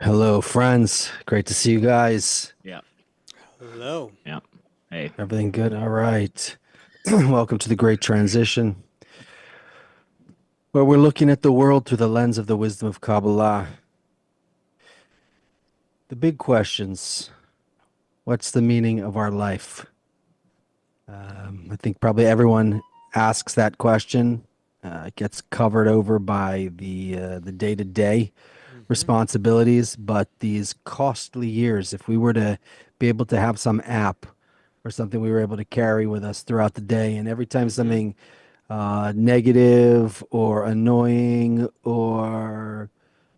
Hello, friends. Great to see you guys. Yeah. Hello. Yeah. Hey. Everything good? All right. Welcome to the Great Transition, where we're looking at the world through the lens of the wisdom of Kabbalah. The big questions. What's the meaning of our life? I think probably everyone asks that question. It gets covered over by the day-to-day Hmm. responsibilities, but these costly years, if we were to be able to have some app or something we were able to carry with us throughout the day, and every time Hmm. something negative or annoying or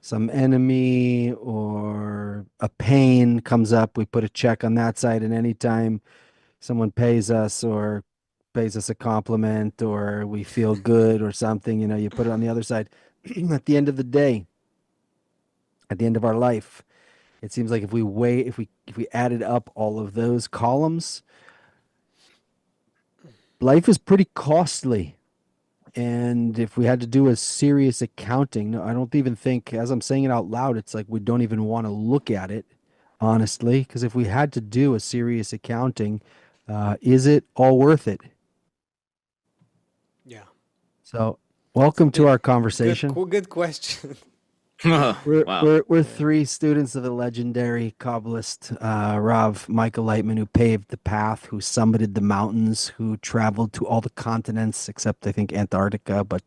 some enemy or a pain comes up, we put a check on that side, and anytime someone pays us or pays us a compliment or we feel good or something, you put it on the other side. At the end of the day, at the end of our life, it seems like if we added up all of those columns, life is pretty costly. And if we had to do a serious accounting, no, I don't even think, as I'm saying it out loud, it's like we don't even want to look at it, honestly, because if we had to do a serious accounting, is it all worth it? Yeah. So, It's a welcome to big, our conversation. good question. We're Wow. we're we're Yeah. three students of the legendary Kabbalist Rav Michael Lightman, who paved the path, who summited the mountains, who traveled to all the continents except I think Antarctica. But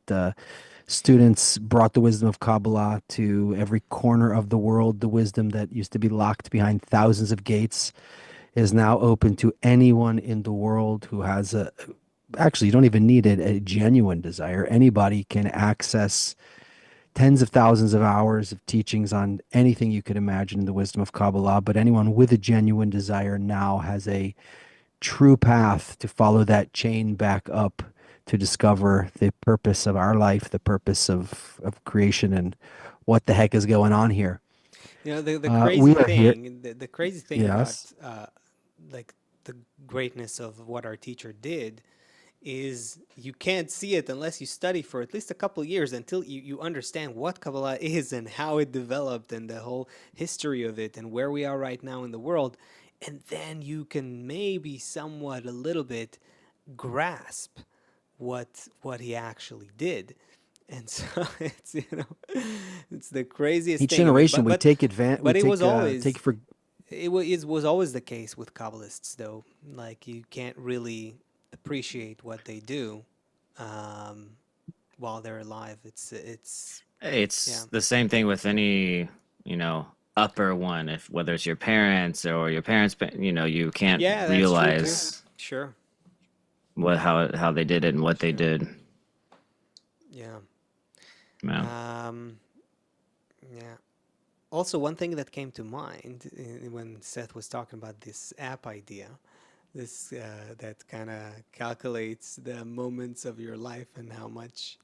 students brought the wisdom of Kabbalah to every corner of the world. The wisdom that used to be locked behind thousands of gates is now open to anyone in the world who has a. Actually, you don't even need it, a genuine desire. Anybody can access tens of thousands of hours of teachings on anything you could imagine in the wisdom of Kabbalah, but anyone with a genuine desire now has a true path to follow that chain back up to discover the purpose of our life, the purpose of creation, and what the heck is going on here. The We crazy are here. thing, the crazy thing about Yes. like the greatness of what our teacher did is you can't see it unless you study for at least a couple years until you understand what Kabbalah is and how it developed and the whole history of it and where we are right now in the world. And then you can maybe somewhat a little bit grasp what he actually did. And so it's it's the craziest Each thing. I mean, generation we take advantage, we but it was take always for. it was always the case with Kabbalists, though. Like you can't really appreciate what they do um, while they're alive. It's Hey, yeah. it's the same thing with any, upper one, if whether it's your parents or your parents, you can't Yeah, that's true too. realize Sure. how they did it and what they Sure. did. Yeah. Yeah. Um, yeah. Also, one thing that came to mind when Seth was talking about this app idea, this that kind of calculates the moments of your life and how much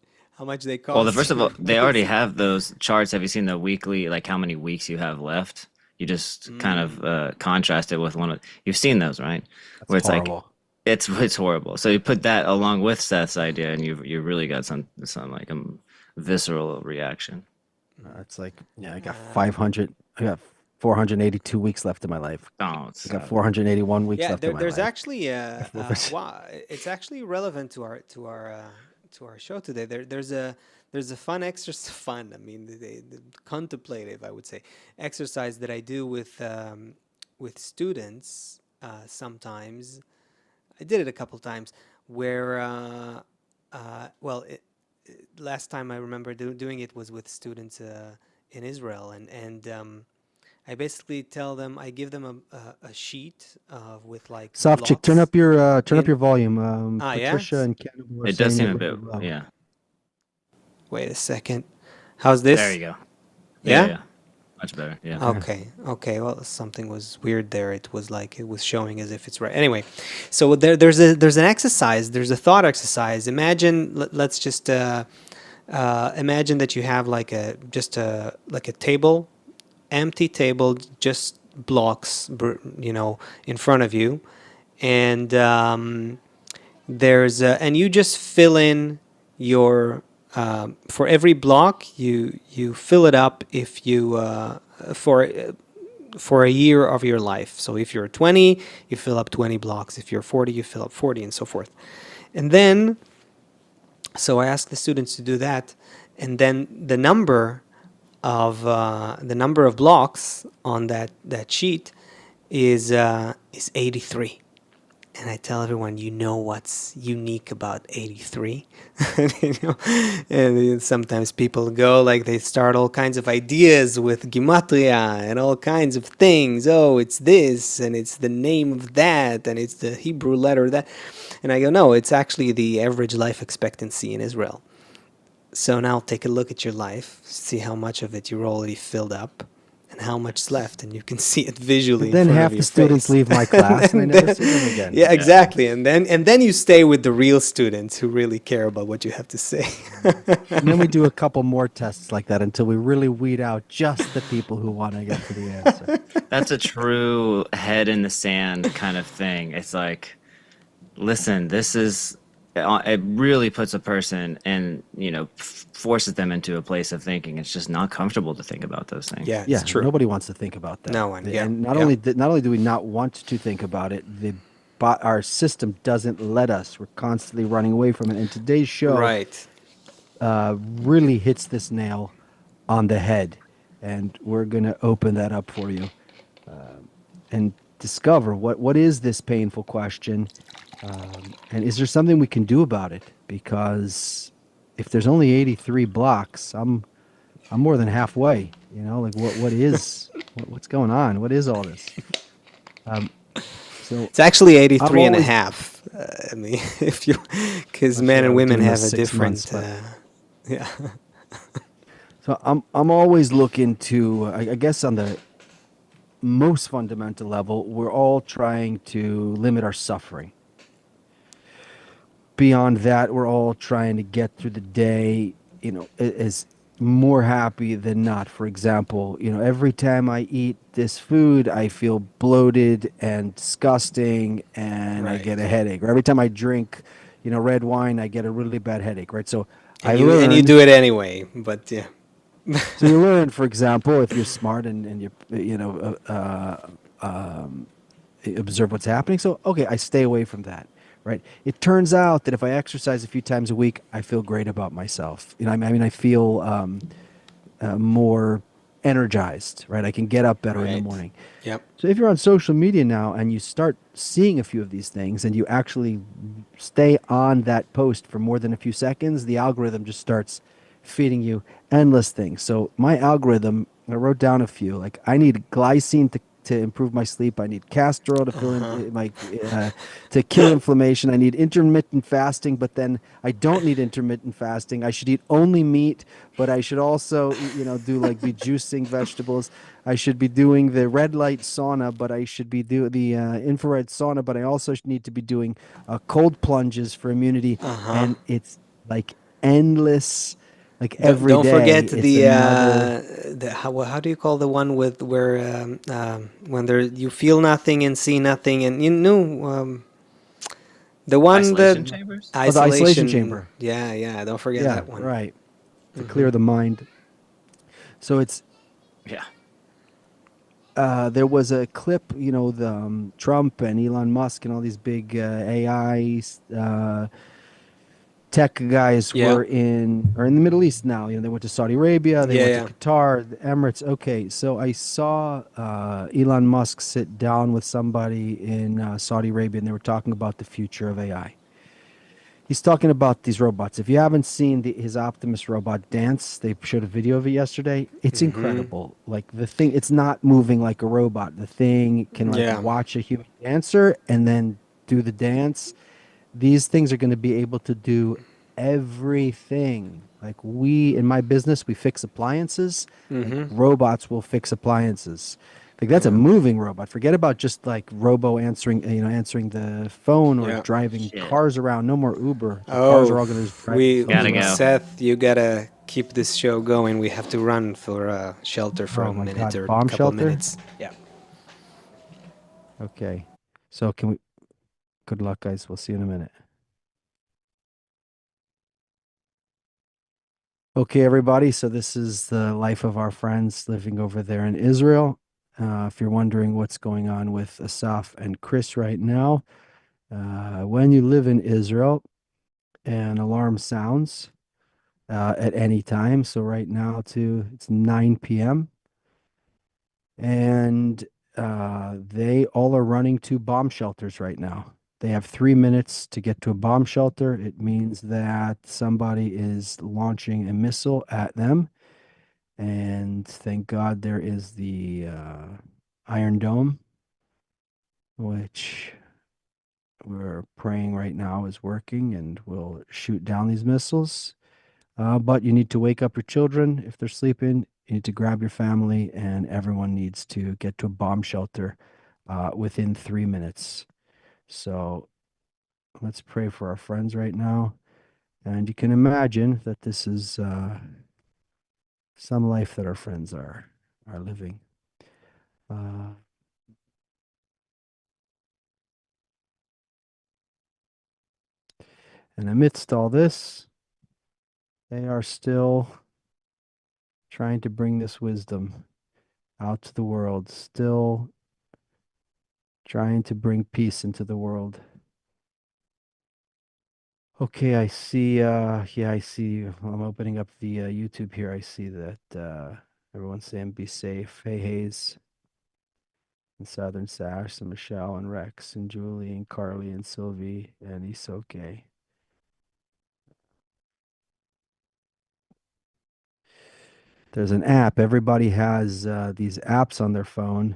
they Well, the cost first of you, all, they already basically. have those charts. Have you seen the weekly, like how many weeks you have left? You just kind of Mm. contrast it with one of, you've seen those, right? That's Where it's like horrible. it's horrible. So you put that along with Seth's idea, and you really got some like a visceral reaction. It's like, yeah, I got Um, 500, I got 482 weeks left in my life. Oh, I it's got 481 weeks yeah, left in my there's life. actually wow, it's actually relevant to our show today. There's a fun exercise, fun. I mean, the contemplative, I would say, exercise that I do with students. Sometimes I did it a couple times where, well, last time I remember doing it was with students in Israel, and I basically tell them I give them a sheet with like Sofchik, blocks turn up in. your volume. Ah, yeah. Patricia and Cannibal are it does saying seem it a really bit, low. yeah. Wait a second. How's There this? you go. Yeah, Yeah. yeah, much better. Yeah. Okay. Okay. Okay. Well, something was weird there. It was like it was showing as if it's right. Anyway, so there's an exercise. There's a thought exercise. Imagine. Let's just imagine that you have like a just a like a table, empty table, just blocks, in front of you, and and you just fill in your for every block you fill it up if you for a year of your life. So if you're 20, you fill up 20 blocks. If you're 40, you fill up 40, and so forth. And then, so I asked the students to do that, and then the number of blocks on that sheet is 83. And I tell everyone, you know what's unique about 83? You know? And sometimes people go like they start all kinds of ideas with gematria and all kinds of things. Oh, it's this, and it's the name of that, and it's the Hebrew letter that. And I go, no, it's actually the average life expectancy in Israel. So now take a look at your life, see how much of it you're already filled up, and how much's left, and you can see it visually. And then in front half of the your students face. leave my class and I never see them again. Yeah, exactly. And then you stay with the real students who really care about what you have to say. And then we do a couple more tests like that until we really weed out just the people who want to get to the answer. That's a true head in the sand kind of thing. It's like, listen, this is it really puts a person and forces them into a place of thinking. It's just not comfortable to think about those things. Yeah, Yeah, it's true. nobody wants to think about that. No one, yeah, And not yeah. only do we not want to think about it, our system doesn't let us. We're constantly running away from it. And today's show Right. really hits this nail on the head, and we're going to open that up for you and discover what is this painful question, and is there something we can do about it? Because if there's only 83 blocks, I'm more than halfway. You know, like what's going on? What is all this? So It's actually 83 and a always- half. I mean, if you, because Not men sure I and was women doing have this a 6 different, months, but- yeah. So I'm always looking to, I guess on the most fundamental level, we're all trying to limit our suffering. Beyond that, we're all trying to get through the day, as more happy than not. For example, every time I eat this food, I feel bloated and disgusting and I get a Right. headache. Or every time I drink, red wine, I get a really bad headache, right? So And you do it anyway, but yeah. So you learn, for example, if you're smart and observe what's happening. So, okay, I stay away from that, right? It turns out that if I exercise a few times a week, I feel great about myself. I feel more energized, right? I can get up better in the Right. morning. Yep. So if you're on social media now and you start seeing a few of these things and you actually stay on that post for more than a few seconds, the algorithm just starts feeding you endless things. So my algorithm, I wrote down a few. Like I need glycine to improve my sleep. I need castor oil to fill in my to kill inflammation. I need intermittent fasting, but then I don't need intermittent fasting. I should eat only meat, but I should also do like be juicing vegetables. I should be doing the red light sauna, but I should be do the infrared sauna, but I also need to be doing cold plunges for immunity. And it's like endless. Like every Don't day, forget it's another. how do you call the one with where when there you feel nothing and see nothing, and the one Isolation that chambers? Oh, the isolation chamber. Yeah, don't forget Yeah, that one. right. To clear the mind. So it's Yeah. there was a clip, the Trump and Elon Musk and all these big AI tech guys Yeah. are in the Middle East now. They went to Saudi Arabia, they Yeah, went to Qatar, the Emirates. Okay, so I saw Elon Musk sit down with somebody in Saudi Arabia, and they were talking about the future of AI. He's talking about these robots. If you haven't seen his Optimus robot dance, they showed a video of it yesterday. It's incredible. Like the thing, it's not moving like a robot. The thing can Yeah. watch a human dancer and then do the dance. These things are going to be able to do everything. Like in my business, we fix appliances. Like robots will fix appliances. Like that's a moving robot. Forget about just like answering the phone or Yeah. driving Shit. cars around. No more Uber. The cars are all going to just drive we themselves Gotta around. go. Seth, you gotta keep this show going. We have to run for shelter for Oh a my minute God, or a bomb couple shelter? minutes. Yeah. Okay. So can we? Good luck, guys. We'll see you in a minute. Okay, everybody. So this is the life of our friends living over there in Israel. If you're wondering what's going on with Asaf and Chris right now, when you live in Israel, an alarm sounds at any time. So right now, too, it's 9 p.m. and they all are running to bomb shelters right now. They have 3 minutes to get to a bomb shelter. It means that somebody is launching a missile at them. And thank God there is the Iron Dome, which we're praying right now is working and will shoot down these missiles. But you need to wake up your children if they're sleeping. You need to grab your family, and everyone needs to get to a bomb shelter within 3 minutes. So let's pray for our friends right now. And you can imagine that this is some life that our friends are living. Uh, and amidst all this, they are still trying to bring this wisdom out to the world, still trying to bring peace into the world. Okay, I see. Yeah, I see. I'm opening up the YouTube here. I see that everyone's saying be safe. Hey, Hayes and Southern Sash and Michelle and Rex and Julie and Carly and Sylvie and Isoke. There's an app. Everybody has these apps on their phone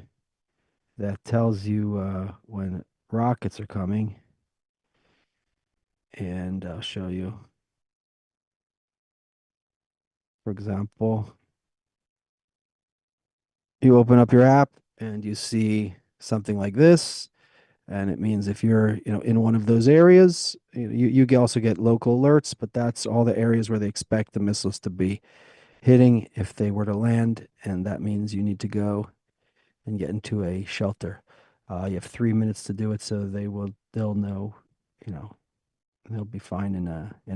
that tells you when rockets are coming. And I'll show you. For example, you open up your app and you see something like this. And it means if you're, in one of those areas, you also get local alerts, but that's all the areas where they expect the missiles to be hitting if they were to land. And that means you need to go and get into a shelter. You have 3 minutes to do it, so they'll know, you know, they'll be fine in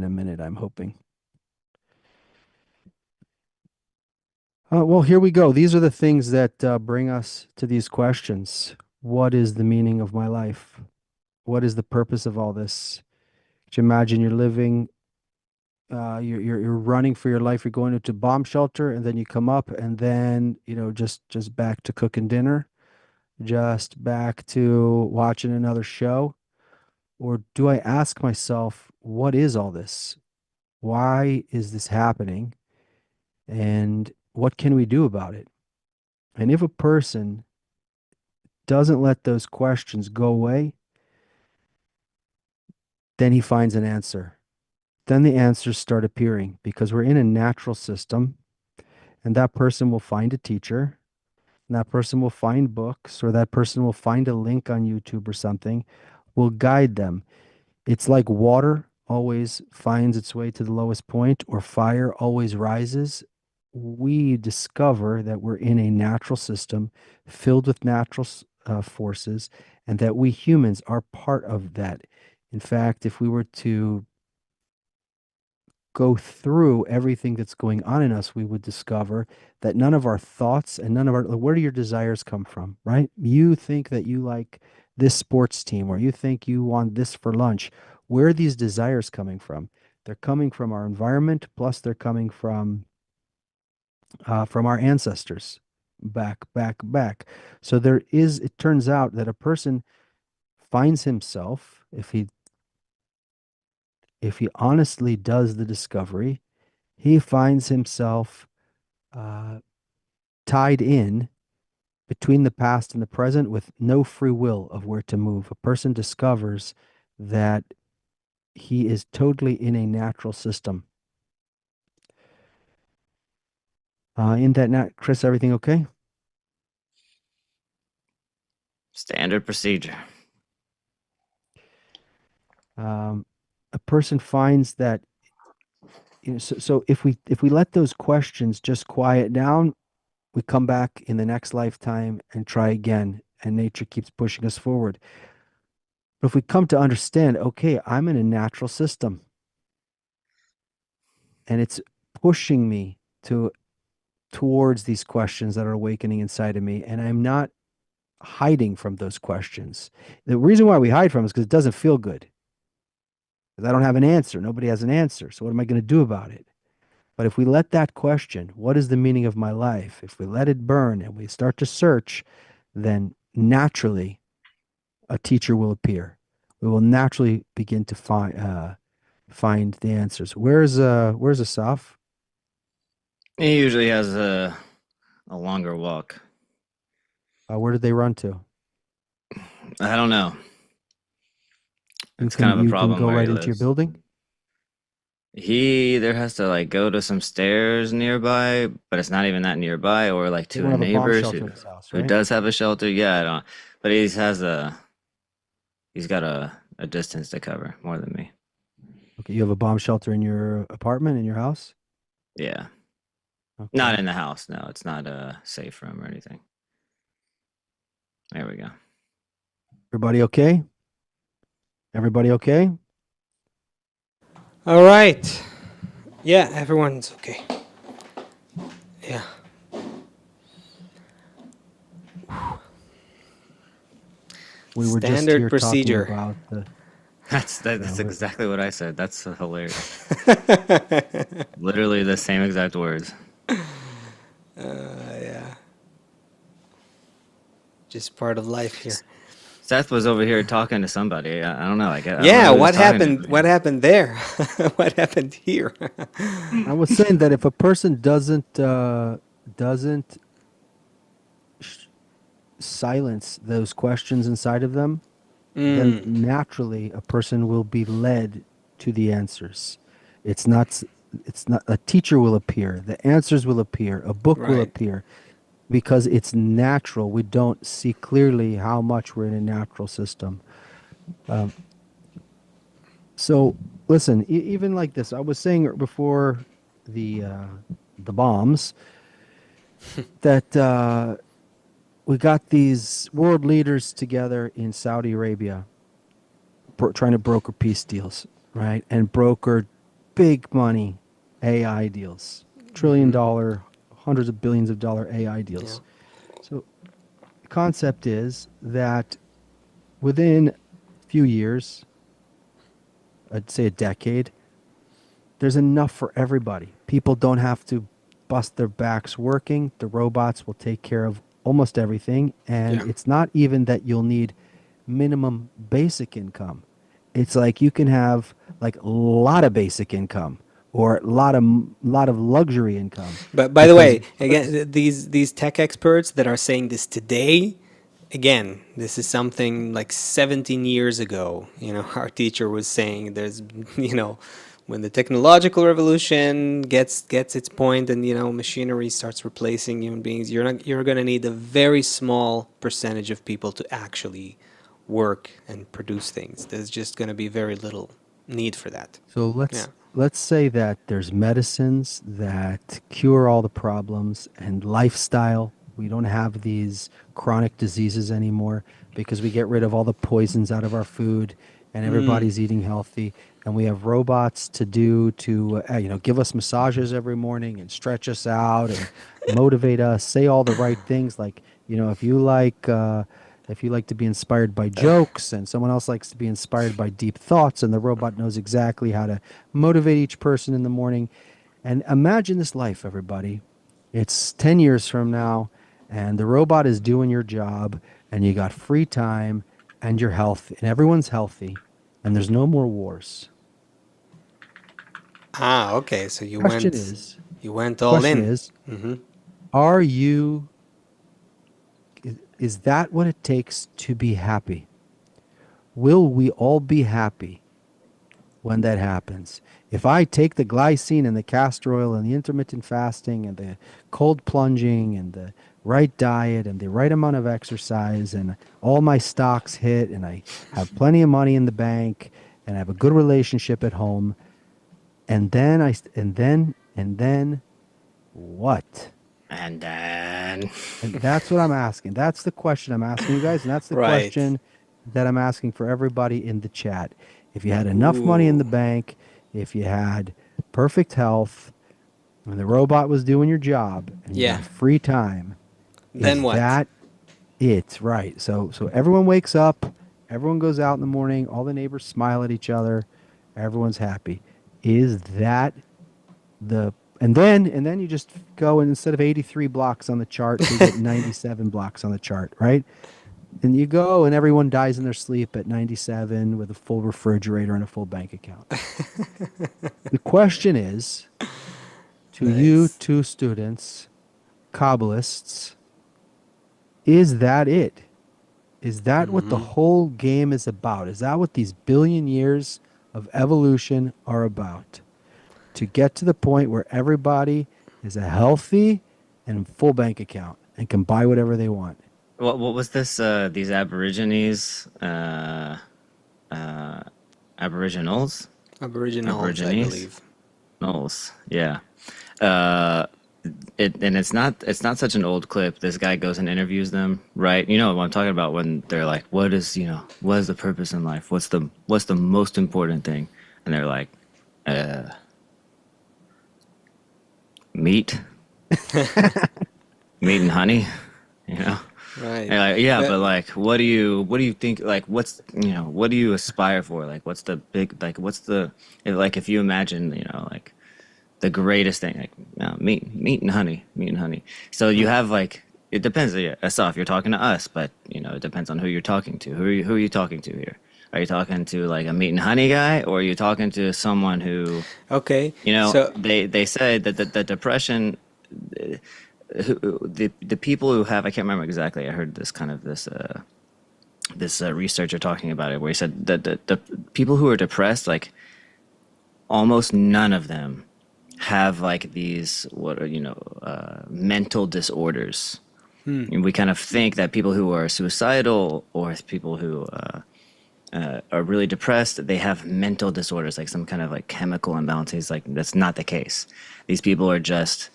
a minute, I'm hoping. Well, here we go. These are the things that bring us to these questions. What is the meaning of my life? What is the purpose of all this? Could you imagine you're living, you're running for your life. You're going into a bomb shelter, and then you come up, and then just back to cooking dinner, just back to watching another show. Or do I ask myself, what is all this? Why is this happening? And what can we do about it? And if a person doesn't let those questions go away, then he finds an answer. Then the answers start appearing because we're in a natural system, and that person will find a teacher, and that person will find books, or that person will find a link on YouTube or something, will guide them. It's like water always finds its way to the lowest point, or fire always rises. We discover that we're in a natural system filled with natural forces, and that we humans are part of that. In fact, if we were to go through everything that's going on in us, we would discover that none of our thoughts and none of our, where do your desires come from, right? You think that you like this sports team, or you think you want this for lunch. Where are these desires coming from? They're coming from our environment, plus they're coming from our ancestors, back. So it turns out that a person finds himself, if he honestly does the discovery, he finds himself uh, tied in between the past and the present with no free will of where to move. A person discovers that he is totally in a natural system. In that, Chris, everything okay? Standard procedure. A person finds that, so if we let those questions just quiet down, we come back in the next lifetime and try again, and nature keeps pushing us forward. But if we come to understand, okay, I'm in a natural system, and it's pushing me towards these questions that are awakening inside of me, and I'm not hiding from those questions. The reason why we hide from it is because it doesn't feel good. Because I don't have an answer. Nobody has an answer. So what am I going to do about it? But if we let that question, what is the meaning of my life? If we let it burn and we start to search, then naturally a teacher will appear. We will naturally begin to find the answers. Where's Asaf? He usually has a longer walk. Where did they run to? I don't know. You It's can kind of a you can problem go where he right into your lives. building. He either has to like go to some stairs nearby, but it's not even that nearby, or like They to don't a have a bomb neighbor's shelter in his house, who right? does have a shelter. Yeah, I don't. But he's got a distance to cover more than me. Okay, you have a bomb shelter in your apartment, in your house? Yeah, not Okay. in the house. No, it's not a safe room or anything. There we go. Everybody okay? Everybody okay? All right. Yeah, everyone's okay. Yeah. We were just Standard here talking procedure. about the That's we're- exactly what I said. That's hilarious. Literally the same exact words. Yeah. Just part of life here. Seth was over here talking to somebody. I don't know. I don't know Yeah, who he was what talking to, happened? but What happened there? What happened here? I was saying that if a person doesn't silence those questions inside of them, then Mm, naturally a person will be led to the answers. It's not it's not a teacher will appear, the answers will appear, a book will right. appear because it's natural. We don't see clearly how much we're in a natural system. So listen, even like this, I was saying before the uh, the bombs that we got these world leaders together in Saudi Arabia trying to broker peace deals, right? And broker big money AI deals, Hmm. $1 trillion, hundreds of billions of dollar AI Yeah. deals. So the concept is that within a few years, I'd say a decade, there's enough for everybody. People don't have to bust their backs working. The robots will take care of almost everything. And Yeah. it's not even that you'll need minimum basic income. It's like you can have like a lot of basic income or a lot of luxury income But by the because way, again, these tech experts that are saying this today, again, this is something like 17 years ago. Our teacher was saying there's, when the technological revolution gets its point and machinery starts replacing human beings, you're going to need a very small percentage of people to actually work and produce things. There's just going to be very little need for that. so Yeah. let's say that there's medicines that cure all the problems and lifestyle. We don't have these chronic diseases anymore because we get rid of all the poisons out of our food and Mm. everybody's eating healthy and we have robots to give us massages every morning and stretch us out and motivate us, say all the right things like, if you like to be inspired by jokes and someone else likes to be inspired by deep thoughts and the robot knows exactly how to motivate each person in the morning. And imagine this life, everybody. It's 10 years from now and the robot is doing your job and you got free time and you're healthy and everyone's healthy and there's no more wars. Ah, okay. So you Question went is, you went all question in. is, Hmm. are you is that what it takes to be happy? Will we all be happy when that happens? If I take the glycine and the castor oil and the intermittent fasting and the cold plunging and the right diet and the right amount of exercise and all my stocks hit and I have plenty of money in the bank and I have a good relationship at home and then what? And then And that's what I'm asking. That's the question I'm asking you guys, and that's the Right. question that I'm asking for everybody in the chat. If you had enough money in the Ooh. bank, if you had perfect health, when the robot was doing your job and you Yeah. got free time, Then is what? that it? Right. So everyone wakes up, everyone goes out in the morning, all the neighbors smile at each other, everyone's happy. Is that the and then you just go, and instead of 83 blocks on the chart, they get 97 blocks on the chart, right? And you go and everyone dies in their sleep at 97 with a full refrigerator and a full bank account. The question is, to you Nice. two students, Kabbalists, is that it? Is that what the whole game is about? Is that what these billion years of evolution are about? To get to the point where everybody is a healthy and full bank account and can buy whatever they want. What was this? These Aborigines, Aboriginals, Aboriginals, I Aborigines, believe. Knowles. Yeah. Uh, it's not such an old clip. This guy goes and interviews them, right? You know what I'm talking about when they're like, what is the purpose in life? What's the most important thing? And they're like, meat, meat and honey, you know? Right. And like, yeah, But but like, what do you think? Like, what do you aspire for? Like, what's the big, like, if you imagine, like, the greatest thing, like, meat and honey, meat and honey. So you have like, it depends. Yeah, Asaf, you're talking to us, but it depends on who you're talking to. Who are you talking to here? Are you talking to like a meat and honey guy, or are you talking to someone who, okay. So they said that the depression, the people who have, I can't remember exactly. I heard this researcher talking about it, where he said that the people who are depressed, like almost none of them have like these mental disorders. And we kind of think that people who are suicidal or people who are really depressed, they have mental disorders, like some kind of like chemical imbalances. Like that's not the case. These people are just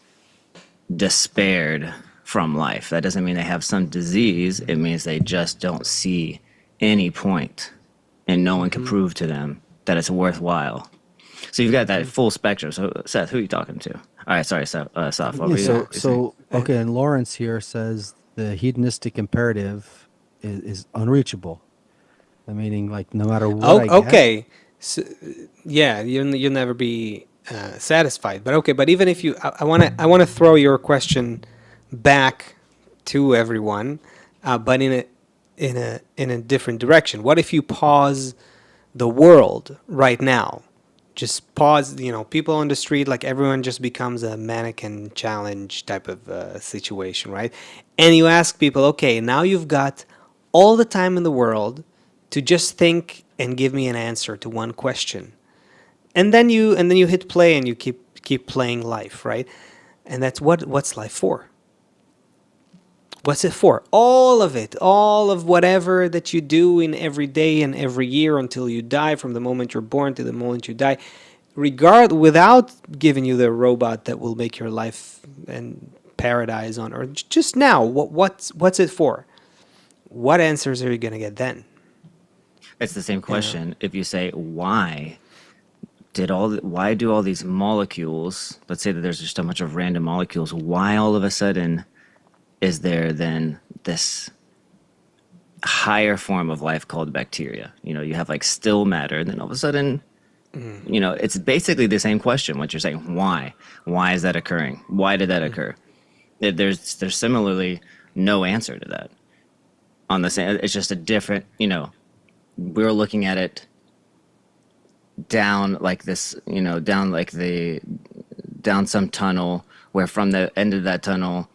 despaired from life. That doesn't mean they have some disease. It means they just don't see any point, and no one can prove to them that it's worthwhile. So you've got that full spectrum. So Seth, who are you talking to? All right, sorry, Seth. What Yeah, were you yeah. saying? okay, and Lawrence here says the hedonistic imperative is unreachable. The meaning, like, no matter what Oh, I get, okay. So, yeah, you'll never be satisfied. But okay, but even if you, I want to throw your question back to everyone, but in a different direction. What if you pause the world right now? Just pause. People on the street, like everyone, just becomes a mannequin challenge type of situation, right? And you ask people, okay, now you've got all the time in the world to just think and give me an answer to one question, and then you hit play and you keep playing life, right? And that's what's life for? What's it for? All of it, all of whatever that you do in every day and every year until you die, from the moment you're born to the moment you die, without giving you the robot that will make your life and paradise on earth. Just now, what's it for? What answers are you gonna get then? It's the same You know? question. If you say why do all these molecules? Let's say that there's just a bunch of random molecules. Why all of a sudden is there then this higher form of life called bacteria? You have like still matter, and then all of a sudden, it's basically the same question. What you're saying, why? Why is that occurring? Why did that occur? There's similarly no answer to that. On the same, it's just a different. We're looking at it down like this. Down some tunnel where from the end of that tunnel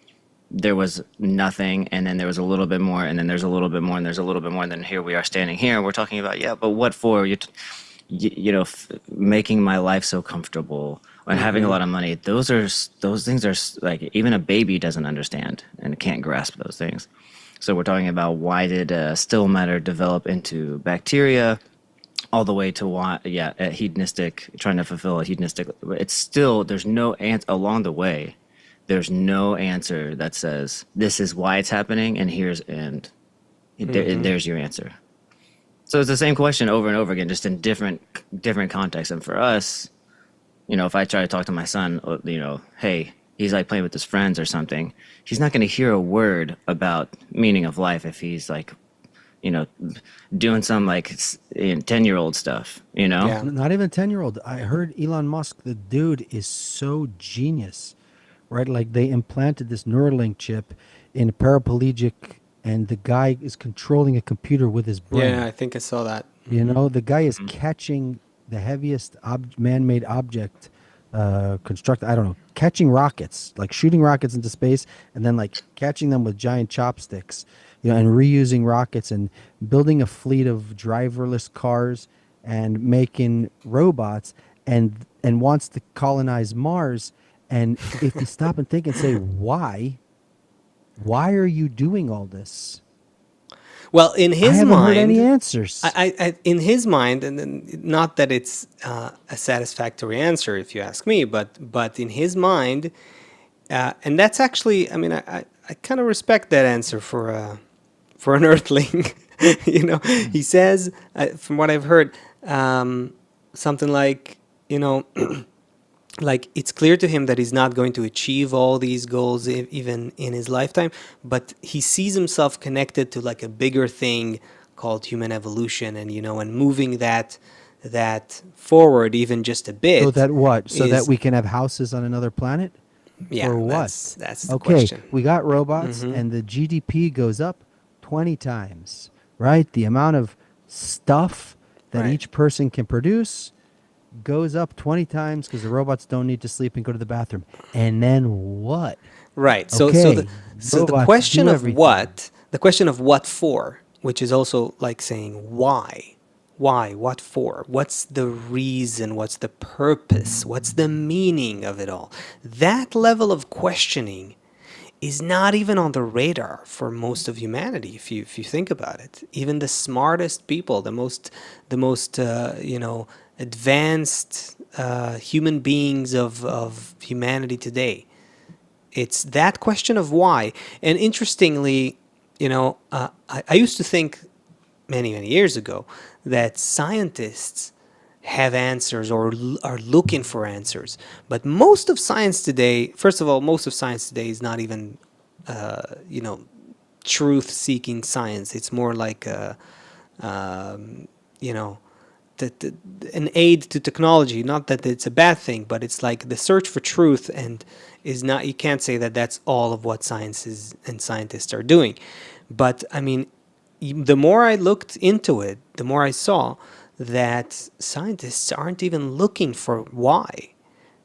there was nothing, and then there was a little bit more, and then there's a little bit more, and there's a little bit more, and then here we are standing here, and we're talking about, yeah, but what for? Making my life so comfortable and having a lot of money. Those things are like, even a baby doesn't understand and can't grasp those things. So we're talking about, why did still matter develop into bacteria, all the way to why, yeah, a hedonistic, trying to fulfill a hedonistic. It's still, there's no answer along the way. There's no answer that says this is why it's happening, and there's your answer. So it's the same question over and over again, just in different contexts. And for us, if I try to talk to my son, hey, he's like playing with his friends or something, he's not going to hear a word about meaning of life if he's like, you know, doing some like 10-year-old stuff, Yeah. Not even 10-year-old. I heard Elon Musk, the dude is so genius, right? Like they implanted this Neuralink chip in a paraplegic, and the guy is controlling a computer with his Yeah, brain. I think I saw that. You know, the guy is Mhm. catching the heaviest man-made object, construct. I don't know, catching rockets, like shooting rockets into space, and then like catching them with giant chopsticks. And reusing rockets and building a fleet of driverless cars and making robots, and wants to colonize Mars. And if you stop and think and say, why are you doing all this? Well, in I his haven't heard any mind, answers. in his mind, and then not that it's a satisfactory answer, if you ask me, but in his mind, and that's actually, I mean, I kind of respect that answer for an Earthling. He says, from what I've heard, something like, you know. Like it's clear to him that he's not going to achieve all these goals even in his lifetime, but he sees himself connected to like a bigger thing called human evolution, and and moving that forward even just a So bit that what? So that is, we can have houses on another planet? yeah, For that's what? that's the Okay, question. we got robots Hmm. and the GDP goes up 20 times, right? The amount of stuff that Right. each person can produce goes up 20 times because the robots don't need to sleep and go to the bathroom. And then what? Right. Okay, So the robots question do of everything. what for, which is also like saying why. Why? What for? What's the reason? What's the purpose? What's the meaning of it all? That level of questioning is not even on the radar for most of humanity. If you think about it, even the smartest people, the most advanced human beings of humanity today, it's that question of why. And interestingly, I used to think many years ago that scientists have answers or are looking for answers. But most of science today, first of all, most of science today is not even, you know, truth-seeking science. It's more like um, you know, the, an aid to technology. Not that it's a bad thing, but it's like the search for truth, and is not. You can't say that that's all of what science is and scientists are doing. But I mean, the more I looked into it, the more I saw that scientists aren't even looking for why.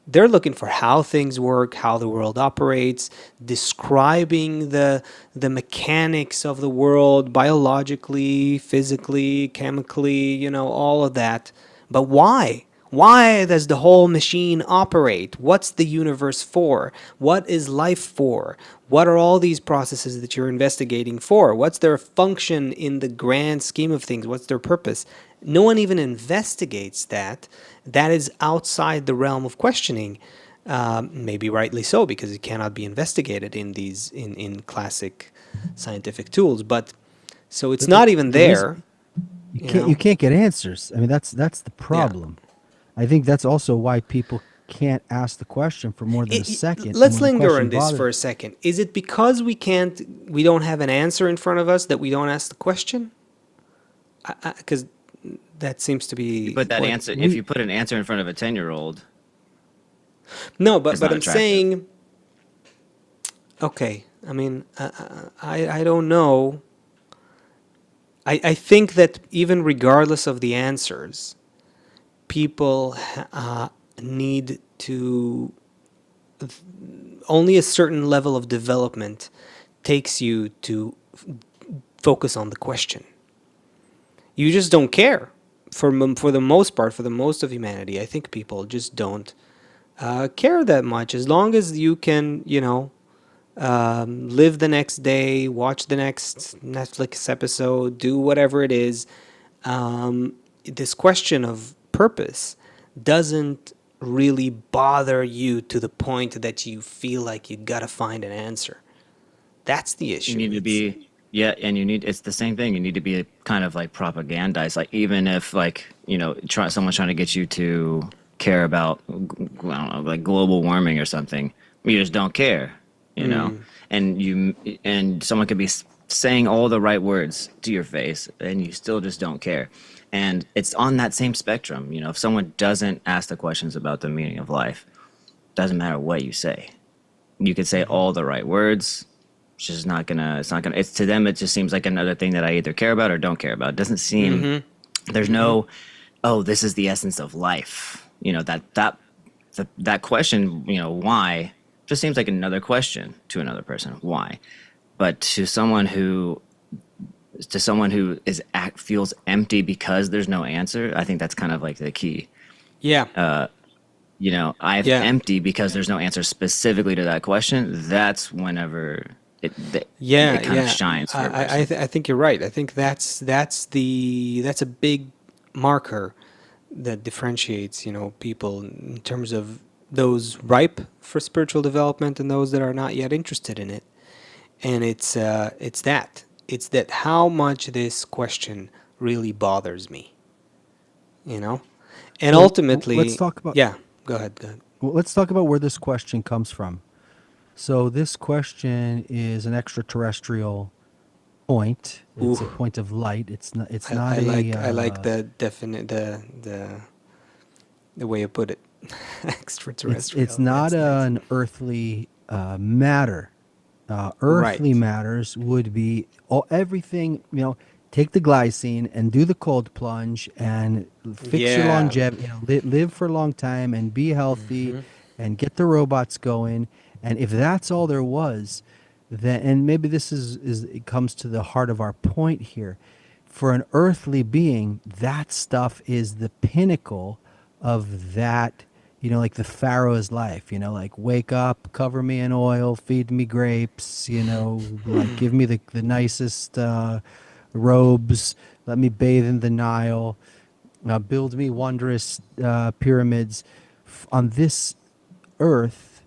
They're looking for how things work, how the world operates, describing the mechanics of the world biologically, physically, chemically, all of that. But why? Why does the whole machine operate? What's the universe for? What is life for? What are all these processes that you're investigating for? What's their function in the grand scheme of things? What's their purpose? No one even investigates that. That is outside the realm of questioning. Maybe rightly so, because it cannot be investigated in these in classic scientific tools. But so it's But the, not even the reason there. you You can't you know? can't get answers. I mean, that's the Yeah. problem. I think that's also why people can't ask the question for more than a second, and Let's when the linger question on this for bothers. a second. Is it because we don't have an answer in front of us that we don't ask the question? Because that seems to You be put that what. answer, if We you put an answer in front of a 10-year-old, No, but it's but not I'm attractive. saying, okay. I mean, I don't know. I think that even regardless of the answers, people need to, only a certain level of development takes you to focus on the question. You just don't care. For the most part, for the most of humanity, I think people just don't care that much. As long as you can, live the next day, watch the next Netflix episode, do whatever it is. This question of purpose doesn't really bother you to the point that you feel like you gotta find an answer. That's the You issue. need to It's be, yeah, and it's the same thing. You need to be kind of like propagandized. Like even if like, someone's trying to get you to care about, I don't know, like global warming or something. You just don't care, you know. And someone could be saying all the right words to your face, and you still just don't care. And it's on that same spectrum, you know. If someone doesn't ask the questions about the meaning of life, doesn't matter what you say. You could say all the right words. It's just not gonna. It's not gonna. It's to them. It just seems like another thing that I either care about or don't care about. It doesn't seem. There's no. Oh, this is the essence of life. You know that question. You know, why just seems like another question to another person. Why? But to someone who feels empty because there's no answer, I think that's kind of like the key. Yeah. You know, I'm Yeah. empty because there's no answer specifically to that question. That's whenever it kind of shines for a person. I think you're right. I think that's a big marker that differentiates, you know, people in terms of those ripe for spiritual development and those that are not yet interested in it. And it's that how much this question really bothers me, you know, and Well, ultimately, let's talk about yeah. Go ahead. Go ahead. well, let's talk about where this question comes from. So this question is an extraterrestrial point. It's a Ooh. point of light. It's not I like the definite the way you put it. Extraterrestrial. it's not That's nice. an earthly matter. Earthly Right. matters would be everything, you know, take the glycine and do the cold plunge and fix your Yeah. longevity, you know, live for a long time and be healthy and get the robots going. And if that's all there was, then, and maybe this is it comes to the heart of our point here. For an earthly being, that stuff is the pinnacle of that, you know, like the Pharaoh's life, you know, like wake up, cover me in oil, feed me grapes, you know, like give me the nicest robes, let me bathe in the Nile, build me wondrous pyramids. On this earth,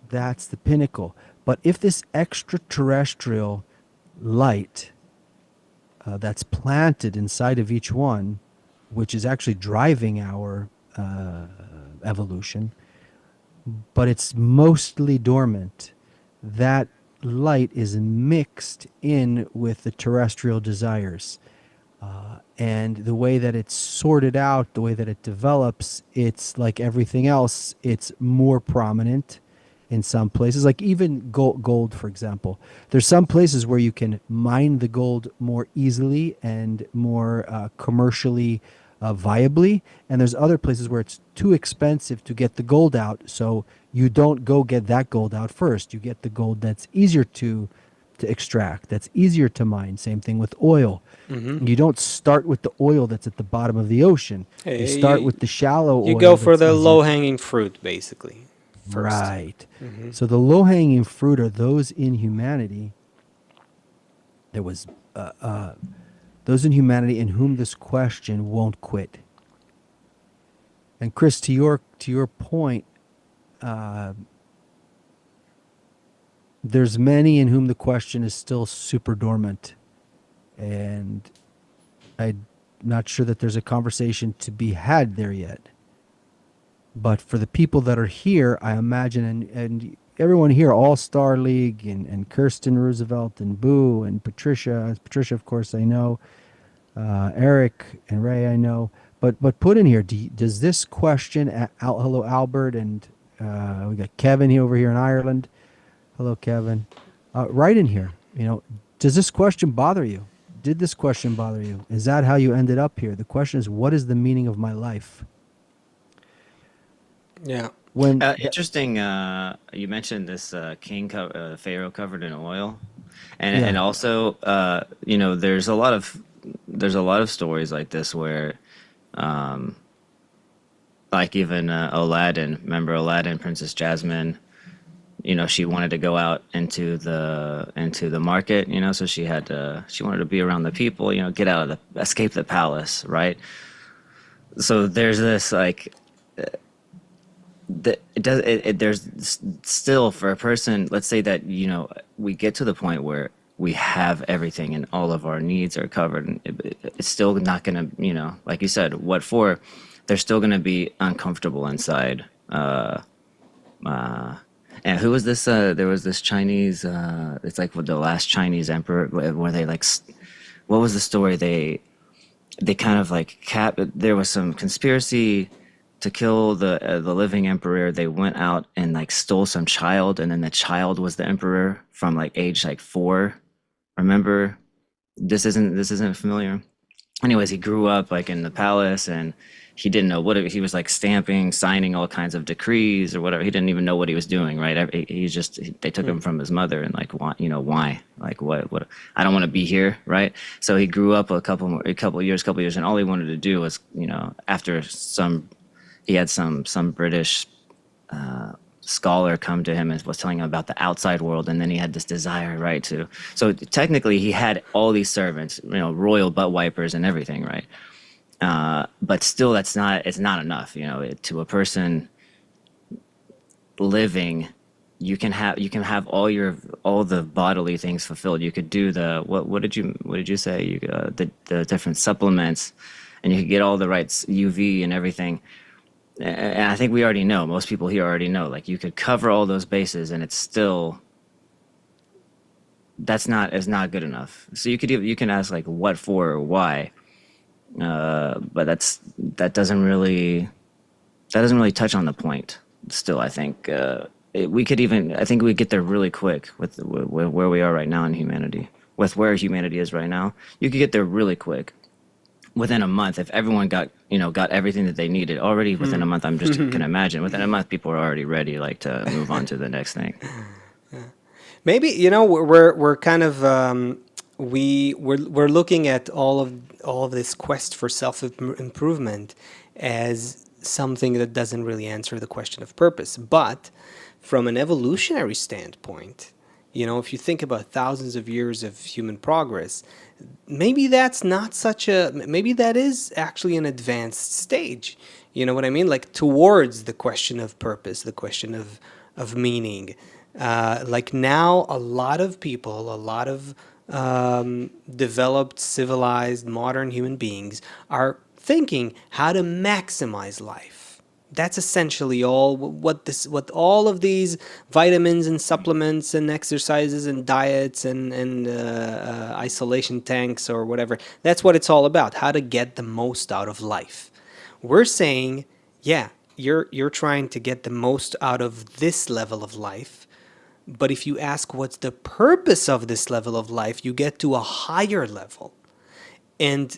that's the pinnacle. But if this extraterrestrial light that's planted inside of each one, which is actually driving our evolution, but it's mostly dormant, that light is mixed in with the terrestrial desires. And the way that it's sorted out, the way that it develops, it's like everything else, it's more prominent in some places. Like even gold, for example. There's some places where you can mine the gold more easily and more commercially viably. And there's other places where it's too expensive to get the gold out. So you don't go get that gold out first. You get the gold that's easier to extract, that's easier to mine. Same thing with oil. You don't start with the oil that's at the bottom of the ocean. You start with the shallow oil. You go for that's the easier low hanging fruit, basically. First. Right. So the low hanging fruit are those in humanity. There was those in humanity in whom this question won't quit. And Chris, to your point, there's many in whom the question is still super dormant, and I'm not sure that there's a conversation to be had there yet. But for the people that are here, I imagine, and everyone here, All Star League, and Kirsten Roosevelt, and Boo, and Patricia, of course, I know, Eric and Ray, I know. But put in here, does this question, hello Albert, and we got Kevin here over here in Ireland. Hello, Kevin. Right in here, you know, does this question bother you? Did this question bother you? Is that how you ended up here? The question is, what is the meaning of my life? Yeah. When Interesting. You mentioned this Pharaoh covered in oil, and also, you know, there's a lot of stories like this where, like even Aladdin. Remember Aladdin, Princess Jasmine? You know, she wanted to go out into the market. You know, so she wanted to be around the people. You know, escape the palace, right? So there's this like. There's still, for a person, let's say that, you know, we get to the point where we have everything and all of our needs are covered, and it's still not going to, you know, like you said, what for? they're still going to be uncomfortable inside. Uh, and who was this? There was this Chinese. It's like with the last Chinese emperor, where they like. What was the story? They kind of like there was some conspiracy to kill the living emperor. They went out and like stole some child, and then the child was the emperor from like age like 4. Remember? This isn't familiar. Anyways, he grew up like in the palace, and he didn't know he was like stamping, signing all kinds of decrees or whatever. He didn't even know what he was doing, right? They took him from his mother, and like, why, like, what, I don't want to be here, right? So he grew up a couple years, and all he wanted to do was, after he had some British scholar come to him and was telling him about the outside world, and then he had this desire, right, so technically he had all these servants, royal butt wipers and everything, right? But still, it's not enough, to a person living. You can have all the bodily things fulfilled. You could do what did you say, the different supplements, and you could get all the right UV and everything. And I think we already know, most people here already know, like, you could cover all those bases, and it's still, it's not good enough. So you can ask like what for or why, but that doesn't really touch on the point. Still, I think I think we get there really quick with where we are right now in humanity, with where humanity is right now. You could get there really quick. Within a month, if everyone got everything that they needed already within a month, I'm just can imagine within a month people are already ready, like, to move on to the next thing. Maybe we're kind of we're looking at all of this quest for self-improvement as something that doesn't really answer the question of purpose. But from an evolutionary standpoint, if you think about thousands of years of human progress, maybe maybe that is actually an advanced stage. You know what I mean? Like, towards the question of purpose, the question of meaning. Like, now a lot of people, a lot of developed, civilized, modern human beings are thinking how to maximize life. That's essentially all what all of these vitamins and supplements and exercises and diets and isolation tanks or whatever. That's what it's all about. How to get the most out of life. We're saying, yeah, you're trying to get the most out of this level of life. But if you ask what's the purpose of this level of life, you get to a higher level. And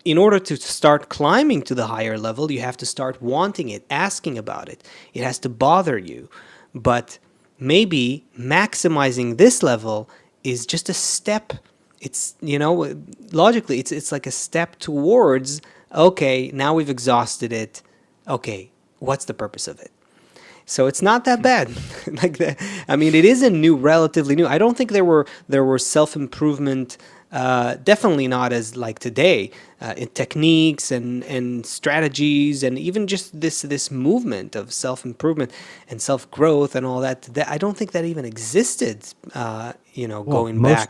in order to start climbing to the higher level, you have to start wanting it, asking about it. It has to bother you. But maybe maximizing this level is just a step. It's, logically, it's like a step towards, okay, now we've exhausted it. Okay, what's the purpose of it? So it's not that bad. Like that. I mean, it is relatively new. I don't think there were self-improvement, definitely not as like today, in techniques and strategies, and even just this movement of self-improvement and self-growth and all that. I don't think that even existed. Going back.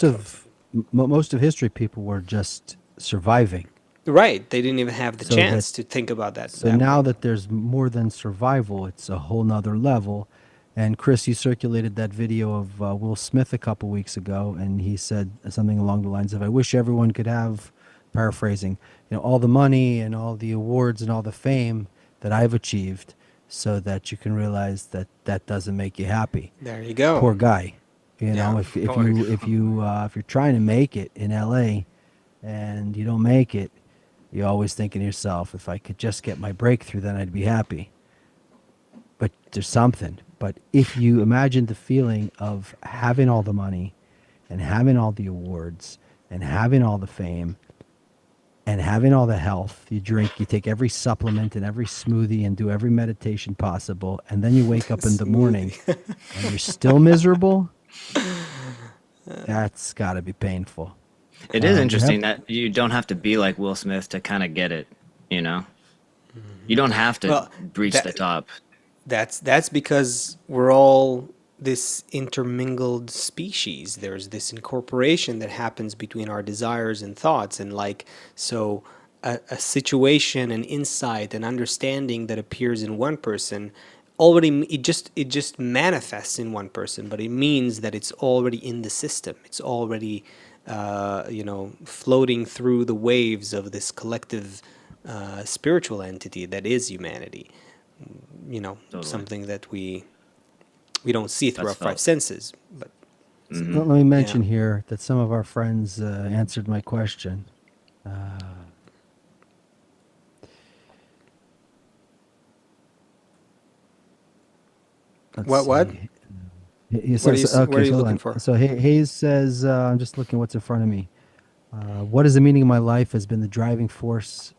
Most of history, people were just surviving. Right. They didn't even have the So chance that- to think about that. So now that there's more than survival, it's a whole nother level. And Chris, you circulated that video of Will Smith a couple weeks ago, and he said something along the lines of, "I wish everyone could have," paraphrasing, all the money and all the awards and all the fame that I've achieved, so that you can realize that that doesn't make you happy." There you go. Poor guy. Yeah. If you're trying to make it in LA and you don't make it, you're always thinking to yourself, if I could just get my breakthrough, then I'd be happy. But there's something. But if you imagine the feeling of having all the money and having all the awards and having all the fame and having all the health, you take every supplement and every smoothie and do every meditation possible, and then you wake up in the morning and you're still miserable, that's got to be painful. It is interesting that you don't have to be like Will Smith to kind of get it, you don't have to reach the top. That's because we're all this intermingled species. There's this incorporation that happens between our desires and thoughts, and a situation, an insight, an understanding that appears in one person, already it just manifests in one person, but it means that it's already in the system. It's already floating through the waves of this collective spiritual entity that is humanity. Totally. Something that we don't see through That's our five felt. senses, but Let me mention here that some of our friends answered my question. Let's What? see. He What are you says, what are okay, you so hold looking on. for? So Hayes says, I'm just looking what's in front of me. What is the meaning of my life has been the driving force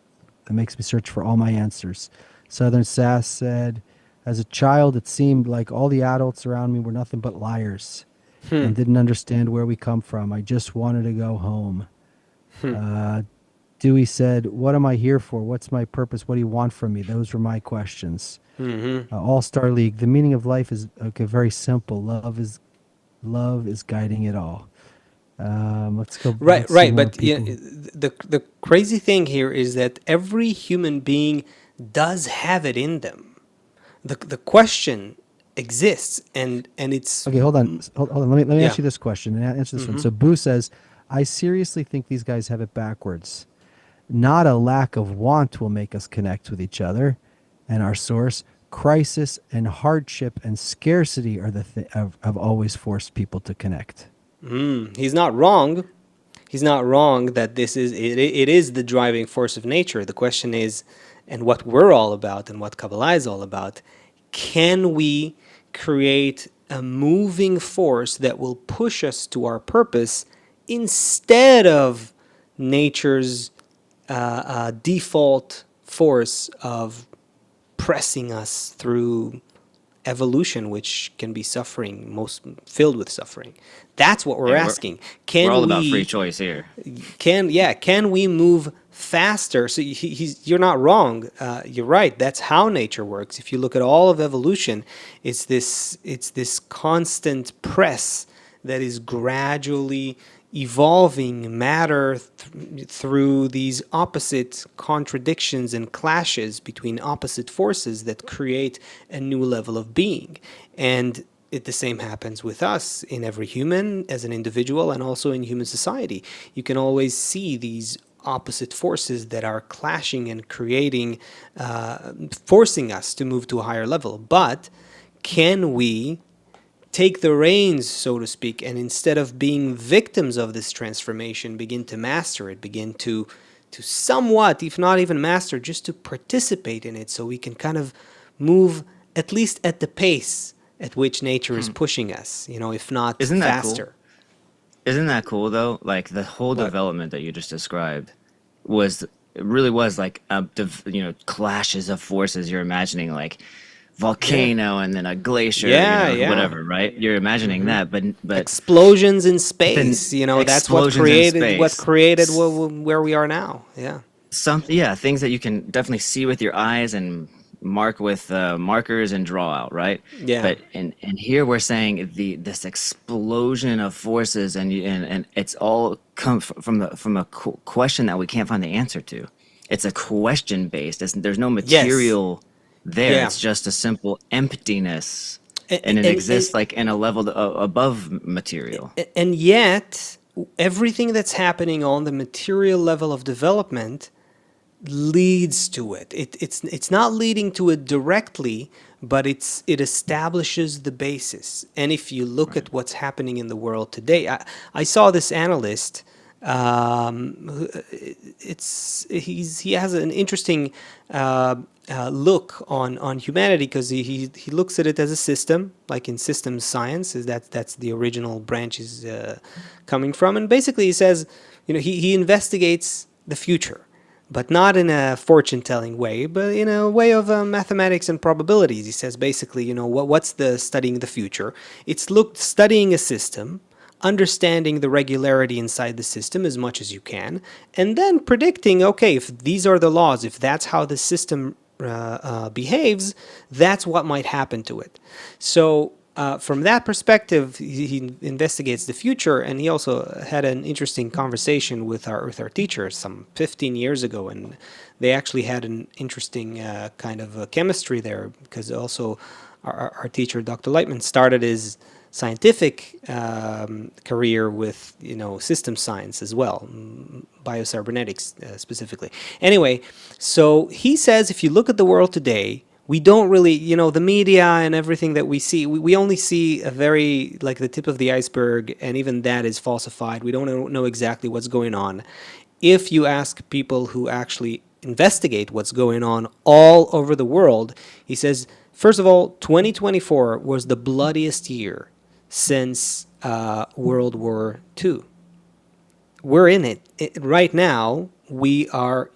that makes me search for all my answers. Southern Sass said, as a child, it seemed like all the adults around me were nothing but liars and didn't understand where we come from. I just wanted to go home. Dewey said, what am I here for? What's my purpose? What do you want from me? Those were my questions. All-Star League, the meaning of life is very simple. Love is guiding it all. Let's go. Right, Let's see right. more But people. the crazy thing here is that every human being does have it in them. The question exists, and it's Okay, hold on. Hold on. Let me yeah. ask you this question and answer this one. So Boo says, I seriously think these guys have it backwards. Not a lack of want will make us connect with each other and our source. Crisis and hardship and scarcity are have always forced people to connect. He's not wrong. He's not wrong that this is it is the driving force of nature. The question is, and what we're all about and what Kabbalah is all about, can we create a moving force that will push us to our purpose instead of nature's default force of pressing us through evolution, which can be suffering, most filled with suffering. That's what we're Yeah, asking. we're all Can about free we choice here. can we move faster? So you're not wrong. You're right. That's how nature works. If you look at all of evolution, it's this constant press that is gradually evolving matter through these opposite contradictions and clashes between opposite forces that create a new level of being. And the same happens with us in every human as an individual and also in human society. You can always see these opposite forces that are clashing and creating, forcing us to move to a higher level. But can we take the reins, so to speak, and instead of being victims of this transformation, begin to master it, begin to somewhat, if not even master, just to participate in it, so we can kind of move at least at the pace at which nature is pushing us, if not Isn't that cool? faster. Isn't that cool though? Like the whole What? development that you just described was it really was like clashes of forces. You're imagining like volcano and then a glacier, Yeah, yeah. whatever, right? You're imagining that, but Explosions in then space, that's what explosions in space. created where we are now. Yeah. Things that you can definitely see with your eyes and mark with markers and draw out, right? Yeah. But and here we're saying this explosion of forces and it's all come from a question that we can't find the answer to. It's a question based. There's no material there. Yeah. It's just a simple emptiness, And, and it and, exists like in a level above material. and yet, everything that's happening on the material level of development leads to it. It's not leading to it directly, but it establishes the basis. And if you look at what's happening in the world today, I saw this analyst. He has an interesting look on humanity, because he looks at it as a system, like in systems science, that's the original branch is coming from. And basically he says, he investigates the future, but not in a fortune-telling way, but in a way of mathematics and probabilities. He says basically, what's the studying the future? It's studying a system, understanding the regularity inside the system as much as you can, and then predicting, okay, if these are the laws, if that's how the system behaves, that's what might happen to it. So from that perspective, he investigates the future, and he also had an interesting conversation with our teacher some 15 years ago, and they actually had an interesting kind of chemistry there, because also our teacher, Dr. Lightman, started his scientific career with system science as well, biocybernetics specifically. Anyway, so he says if you look at the world today, we don't really, the media and everything that we see, we only see a very, like, the tip of the iceberg, and even that is falsified. We don't know exactly what's going on. If you ask people who actually investigate what's going on all over the world, he says, first of all, 2024 was the bloodiest year since World War II. We're in it. Right now. We are,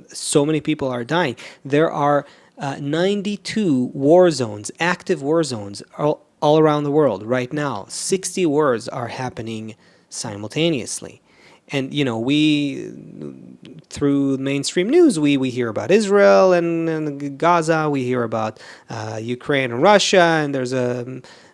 so many people are dying. There are 92 war zones, active war zones, all around the world right now. 60 wars are happening simultaneously. And, we, through mainstream news, we hear about Israel and Gaza. We hear about Ukraine and Russia. And there's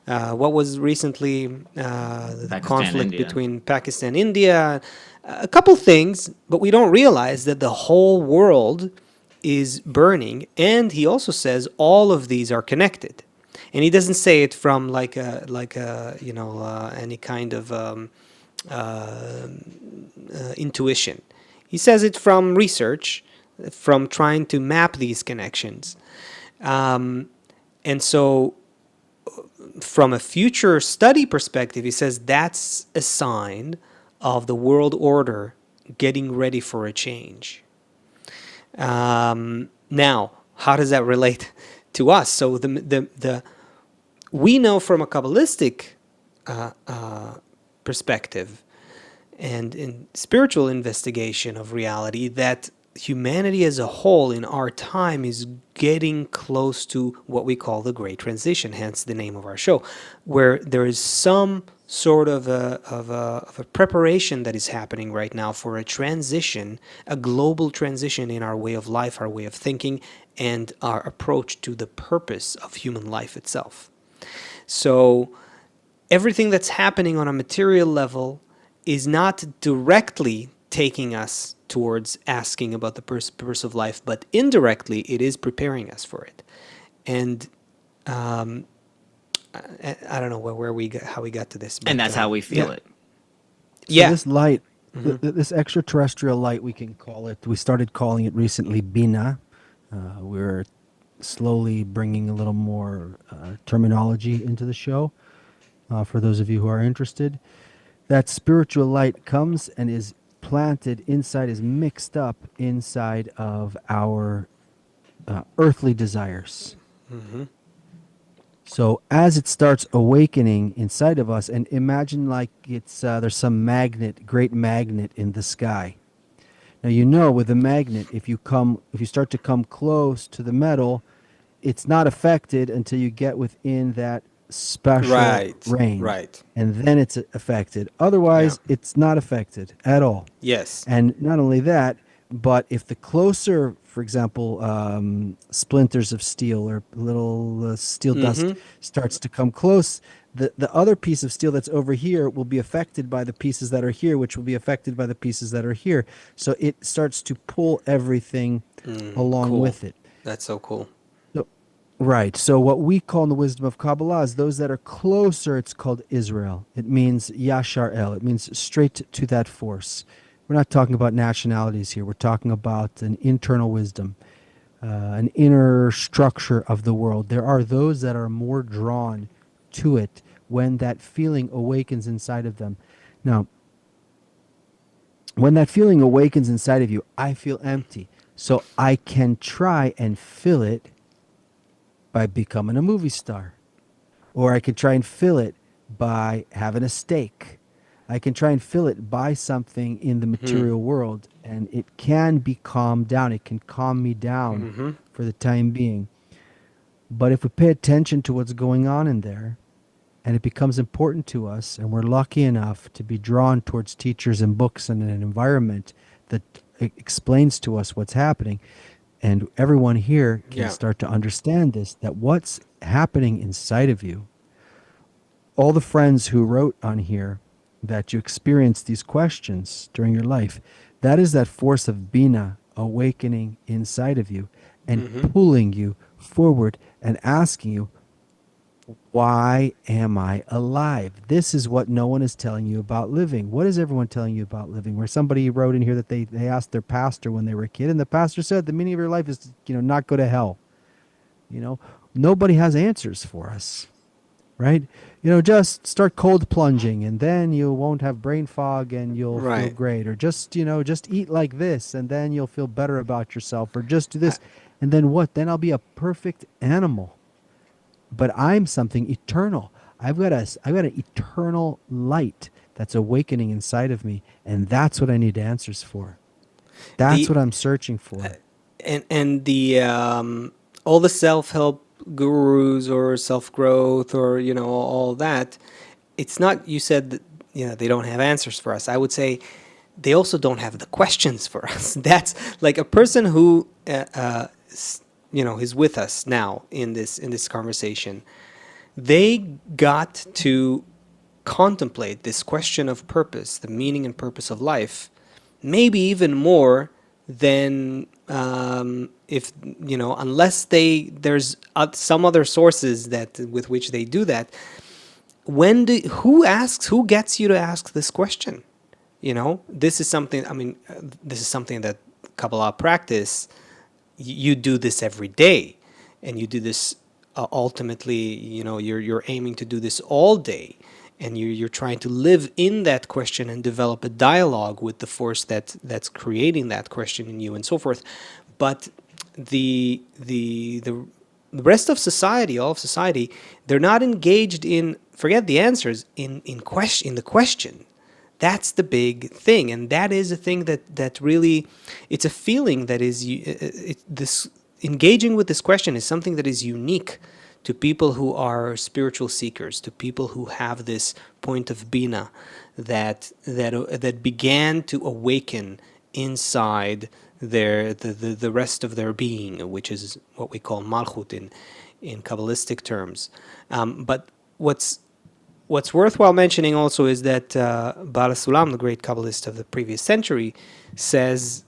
what was recently the conflict between Pakistan and India. A couple things, but we don't realize that the whole world is burning. And he also says all of these are connected. And he doesn't say it from like any kind of intuition. He says it from research, from trying to map these connections. And so from a future study perspective, he says that's a sign of the world order getting ready for a change. Now, how does that relate to us? So we know from a Kabbalistic perspective and in spiritual investigation of reality that humanity as a whole in our time is getting close to what we call the Great Transition, hence the name of our show, where there is some sort of a preparation that is happening right now for a transition, a global transition in our way of life, our way of thinking, and our approach to the purpose of human life itself. So everything that's happening on a material level is not directly taking us towards asking about the purpose of life, but indirectly it is preparing us for it. And I don't know how we got to this, but, and that's how we feel it. So this light, this extraterrestrial light, we can call it. We started calling it recently Bina. We're slowly bringing a little more terminology into the show for those of you who are interested. That spiritual light comes and is planted inside, is mixed up inside of our earthly desires. Mm-hmm. So as it starts awakening inside of us, and imagine like it's there's some great magnet in the sky. Now with a magnet, if you start to come close to the metal, it's not affected until you get within that special range. Right. And then it's affected. Otherwise, it's not affected at all. Yes. And not only that, but if the closer, for example, splinters of steel or little steel dust starts to come close, the other piece of steel that's over here will be affected by the pieces that are here, which will be affected by the pieces that are here. So it starts to pull everything along with it. That's so cool. Right. So what we call in the wisdom of Kabbalah is those that are closer, it's called Israel. It means Yashar El. It means straight to that force. We're not talking about nationalities here. We're talking about an internal wisdom, an inner structure of the world. There are those that are more drawn to it when that feeling awakens inside of them. Now, when that feeling awakens inside of you, I feel empty. So I can try and fill it by becoming a movie star. Or I can try and fill it by having a steak. I can try and fill it by something in the material world, and it can be calmed down. It can calm me down for the time being. But if we pay attention to what's going on in there, and it becomes important to us, and we're lucky enough to be drawn towards teachers and books and an environment that explains to us what's happening, and everyone here can start to understand this, that what's happening inside of you, all the friends who wrote on here that you experienced these questions during your life, that is that force of Bina awakening inside of you and pulling you forward and asking you, why am I alive? This is what no one is telling you about living. What is everyone telling you about living? Where somebody wrote in here that they asked their pastor when they were a kid, and the pastor said the meaning of your life is to, not go to hell. Nobody has answers for us, right? Just start cold plunging and then you won't have brain fog and you'll feel Right. great. Or just eat like this and then you'll feel better about yourself. Or just do I, this. And then what? Then I'll be a perfect animal. But I'm something eternal. I've got an eternal light that's awakening inside of me. And that's what I need answers for. That's the what I'm searching for. and the all the self-help gurus or self-growth or all that, it's not, you said that they don't have answers for us. I would say they also don't have the questions for us. That's like a person who is with us now in this conversation. They got to contemplate this question of purpose, the meaning and purpose of life, maybe even more than if unless there's some other sources that with which they do that. Who gets you to ask this question? This is something. I mean, this is something that Kabbalah practice. You do this every day, and you do this ultimately. You're aiming to do this all day, and you're trying to live in that question and develop a dialogue with the force that's creating that question in you, and so forth. But the rest of society, all of society, they're not engaged in, forget the answers, in the question. That's the big thing, and that is a thing that really, it's a feeling that is this engaging with this question is something that is unique to people who are spiritual seekers, to people who have this point of bina that began to awaken inside the rest of their being, which is what we call malchut in Kabbalistic terms. But what's worthwhile mentioning also is that Baal Sulam, the great Kabbalist of the previous century, says,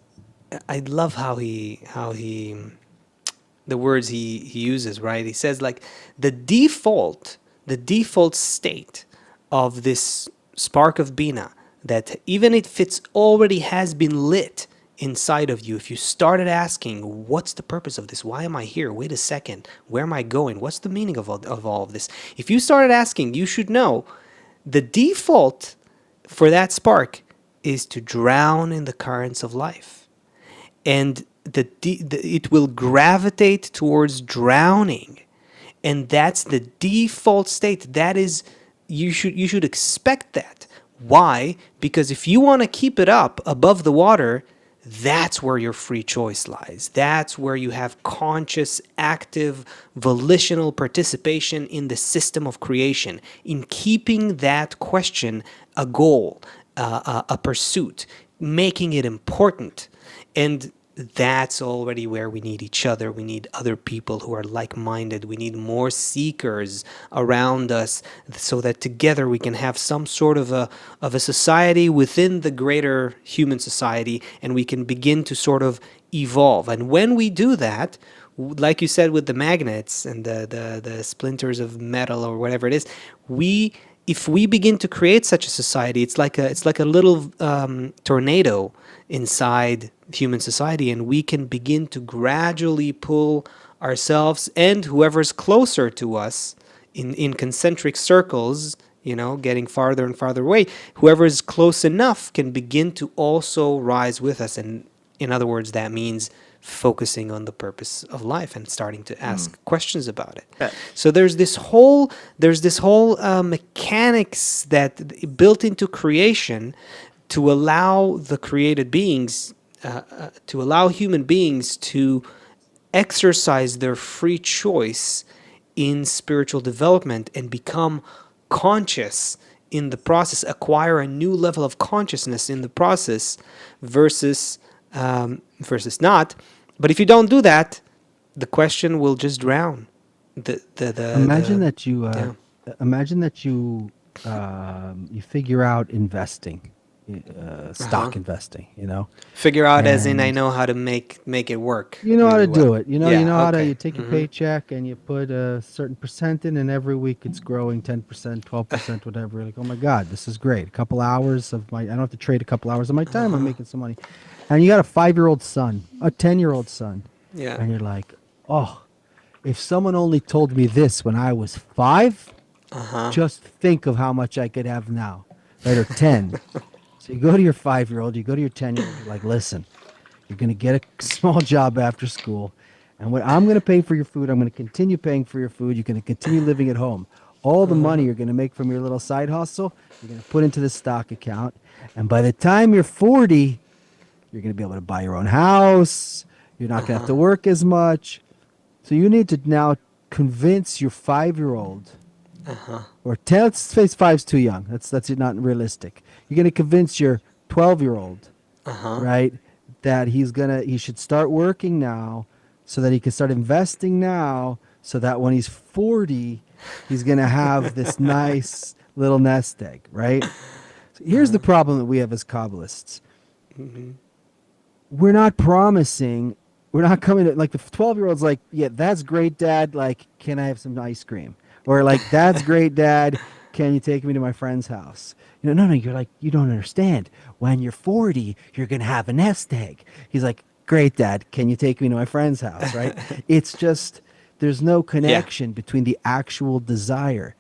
I love how he the words he uses, right? He says, like, the default state of this spark of bina, that even if it's already has been lit inside of you, if you started asking, what's the purpose of this? Why am I here? Wait a second. Where am I going? What's the meaning of all of this? If you started asking, you should know the default for that spark is to drown in the currents of life. And it will gravitate towards drowning. And that's the default state. That is, you should expect that. Why? Because if you want to keep it up above the water, that's where your free choice lies. That's where you have conscious, active, volitional participation in the system of creation, in keeping that question a goal, a pursuit, making it important. And that's already where we need each other. We need other people who are like-minded. We need more seekers around us so that together we can have some sort of a society within the greater human society, and we can begin to sort of evolve. And when we do that, like you said with the magnets and the splinters of metal or whatever it is, if we begin to create such a society, it's like a little tornado inside human society, and we can begin to gradually pull ourselves and whoever's closer to us in concentric circles, getting farther and farther away. Whoever is close enough can begin to also rise with us. And in other words, that means focusing on the purpose of life and starting to ask questions about it. So there's this whole mechanics that built into creation to allow the created beings, to allow human beings to exercise their free choice in spiritual development and become conscious in the process, acquire a new level of consciousness in the process versus not. But if you don't do that, the question will just drown. Imagine that you yeah. imagine that you figure out investing, Uh-huh. stock investing, you know, Figure out as in I and know how to make it work you know how really to well. do it. You Yeah, know how to, okay. you take your Mm-hmm. paycheck and you put a certain percent in, and every week it's growing 10%, 12%, whatever. Like, oh my God, this is great. A couple hours of my, I don't have to trade a couple hours of my time. I'm Uh-huh. making some money. And you got a 5-year-old son, a 10-year-old son, Yeah. and you're like, oh, if someone only told me this when I was 5, Uh-huh. just think of how much I could have now, right? Or 10. So you go to your 5-year-old, you go to your 10-year-old, you're like, listen, you're going to get a small job after school. And what I'm going to pay for your food, I'm going to continue paying for your food. You're going to continue living at home. All the money you're going to make from your little side hustle, you're going to put into the stock account. And by the time you're 40, you're going to be able to buy your own house. You're not going to have Uh-huh. to work as much. So you need to now convince your 5-year-old, Uh-huh. or 10, let's face five's too young. That's not realistic. You're going to convince your 12-year-old, Uh-huh. right, that he should start working now so that he can start investing now so that when he's 40, he's going to have this nice little nest egg, right? So here's the problem that we have as Kabbalists. Mm-hmm. We're not coming to, like, the 12-year-old's like, yeah, that's great, Dad. Like, can I have some ice cream? Or like, that's great, Dad. Can you take me to my friend's house? No, you're like, you don't understand. When you're 40, you're going to have a nest egg. He's like, great, Dad. Can you take me to my friend's house? Right? It's just, there's no Yeah. connection between the actual desire.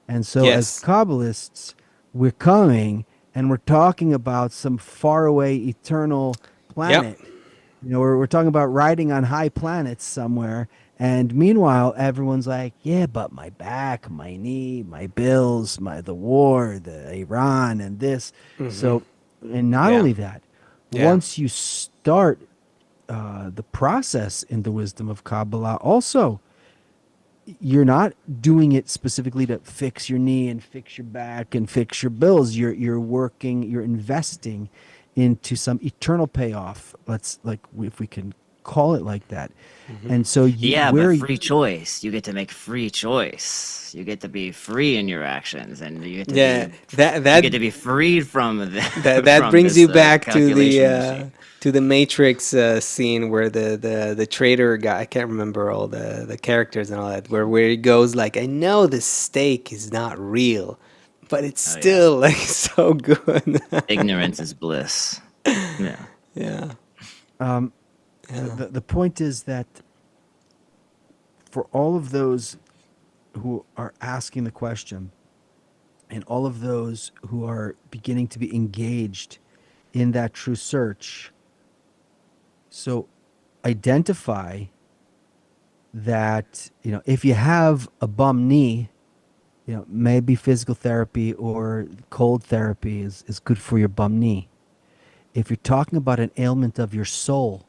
And so as Yes. Kabbalists, we're coming and we're talking about some faraway eternal Yep. planet. We're talking about riding on high planets somewhere. And meanwhile, everyone's like, yeah, but my back, my knee, my bills, the war, the Iran, and this. Mm-hmm. So, and not Yeah. only that, Yeah. once you start the process in the wisdom of Kabbalah, also, you're not doing it specifically to fix your knee and fix your back and fix your bills. You're investing into some eternal payoff. Let's, like, if we can call it like that. Mm-hmm. And so Yeah, but free choice. You get to make free choice. You get to be free in your actions, and Yeah. That you that get to be freed from that from brings this you back calculation machine. to the Matrix scene where the trader guy, I can't remember all the characters and all that, where he goes like, I know the steak is not real, but it's Oh yeah, still like so good. ignorance is bliss. Yeah. Yeah. um, Yeah. the point is that for all of those who are asking the question, and all of those who are beginning to be engaged in that true search, so identify that, if you have a bum knee, maybe physical therapy or cold therapy is good for your bum knee. If you're talking about an ailment of your soul,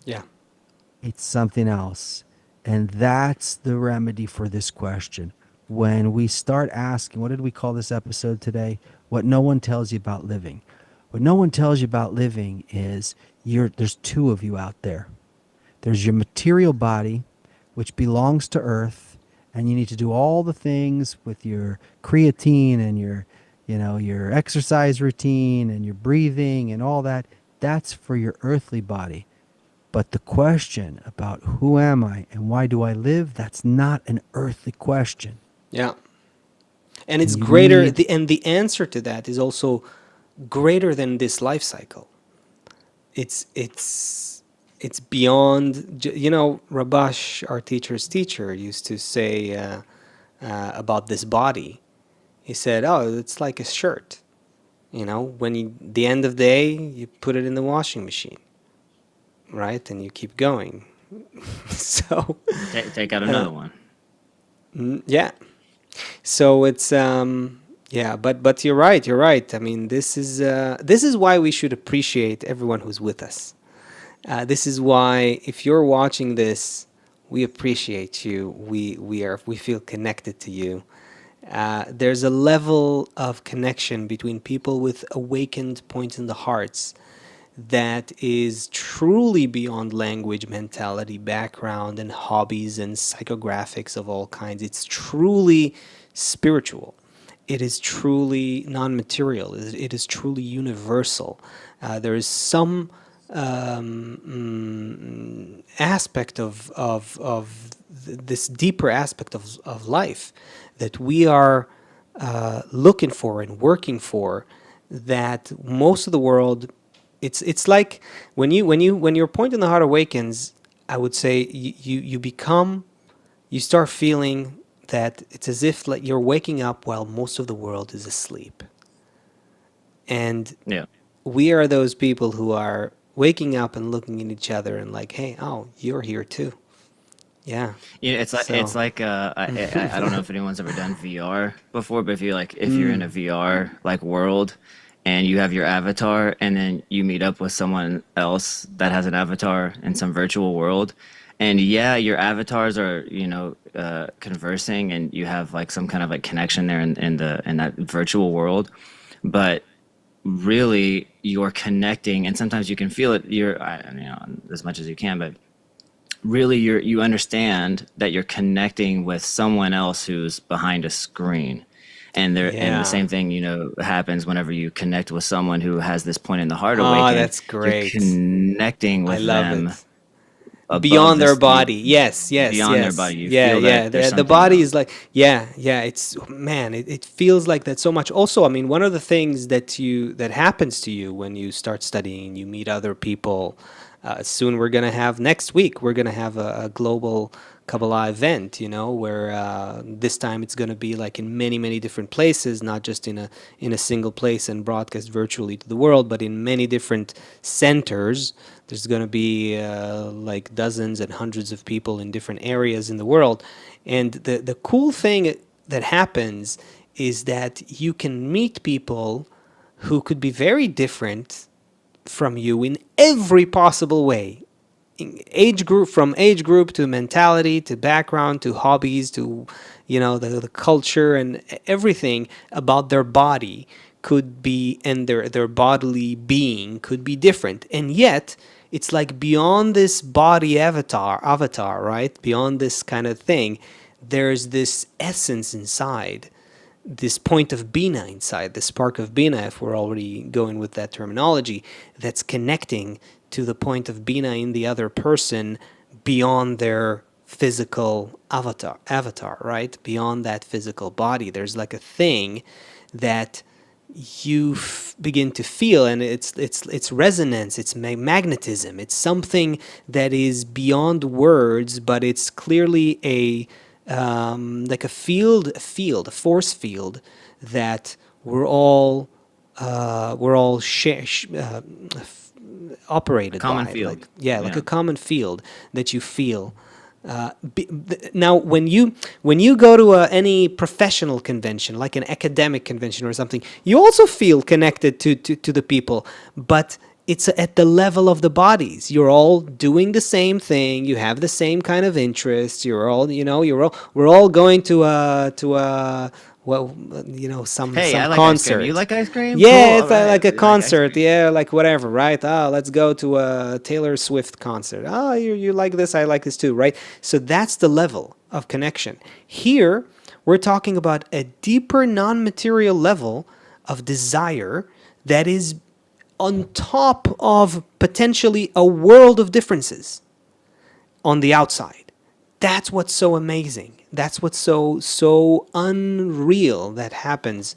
Yeah. it's something else. And that's the remedy for this question. When we start asking, what did we call this episode today? What no one tells you about living. What no one tells you about living is there's two of you out there. There's your material body, which belongs to Earth, and you need to do all the things with your creatine and your exercise routine and your breathing and all that. That's for your earthly body. But the question about who am I and why do I live, that's not an earthly question. Yeah. And it's And you greater, need, and the answer to that is also greater than this life cycle. It's beyond. Rabash, our teacher's teacher, used to say about this body. He said, "Oh, it's like a shirt. When the end of the day, you put it in the washing machine, right? And you keep going." So, Take out uh, another one. yeah. So it's yeah, but you're right. You're right. I mean, this is why we should appreciate everyone who's with us. This is why, if you're watching this, we appreciate you. We feel connected to you. There's a level of connection between people with awakened points in the hearts that is truly beyond language, mentality, background, and hobbies and psychographics of all kinds. It's truly spiritual. It is truly non-material. It is truly universal. There is some aspect of this deeper aspect of life that we are looking for and working for, that most of the world, it's like when your point in the heart awakens, I would say you become, you start feeling that it's as if like you're waking up while most of the world is asleep. And Yeah. we are those people who are waking up and looking at each other and like, hey, oh, you're here too. Yeah. You know, it's So, like I don't know if anyone's ever done VR before, but if you're in a VR like world and you have your avatar and then you meet up with someone else that has an avatar in some virtual world, and yeah, your avatars are, conversing, and you have like some kind of like connection there in that virtual world, but really you're connecting, and sometimes you can feel it, as much as you can, but really you understand that you're connecting with someone else who's behind a screen. And the yeah. same thing, happens whenever you connect with someone who has this point in the heart Oh, awakened. that's You're great. connecting I with love them it. above Beyond their this, body. Yes, yes, beyond their yes. body. You Yeah, feel yeah. that there's The something body else. is like, yeah, yeah. It's, man, it feels like that so much. Also, I mean, one of the things that happens to you when you start studying, you meet other people. Soon we're gonna have, next week we're gonna have a global Kabbalah event, where this time it's gonna be like in many, many different places, not just in a single place and broadcast virtually to the world, but in many different centers. There's going to be like dozens and hundreds of people in different areas in the world. And the cool thing that happens is that you can meet people who could be very different from you in every possible way. Age group to mentality to background to hobbies to the culture, and everything about their body could be, and their bodily being could be different, and yet it's like beyond this body avatar, right, beyond this kind of thing, there's this essence inside, this point of Bina inside, the spark of Bina, if we're already going with that terminology, that's connecting to the point of Bina in the other person beyond their physical avatar, right? Beyond that physical body. There's like a thing that you begin to feel, and it's resonance, it's magnetism, it's something that is beyond words, but it's clearly like a force field that we're all A operated common by, like, field. yeah, like a Yeah. common field that you feel. Now, when you go to any professional convention, like an academic convention or something, you also feel connected to the people, but it's at the level of the bodies. You're all doing the same thing. You have the same kind of interests. We're all going to well, some Hey, I like ice cream. You concert. like ice cream? Cool. Yeah, All it's right. like a You like ice concert. cream? Yeah, like whatever, right? Oh, let's go to a Taylor Swift concert. Oh, you like this? I like this too, right? So that's the level of connection. Here, we're talking about a deeper non-material level of desire that is on top of potentially a world of differences on the outside. That's what's so amazing. That's what's so unreal that happens,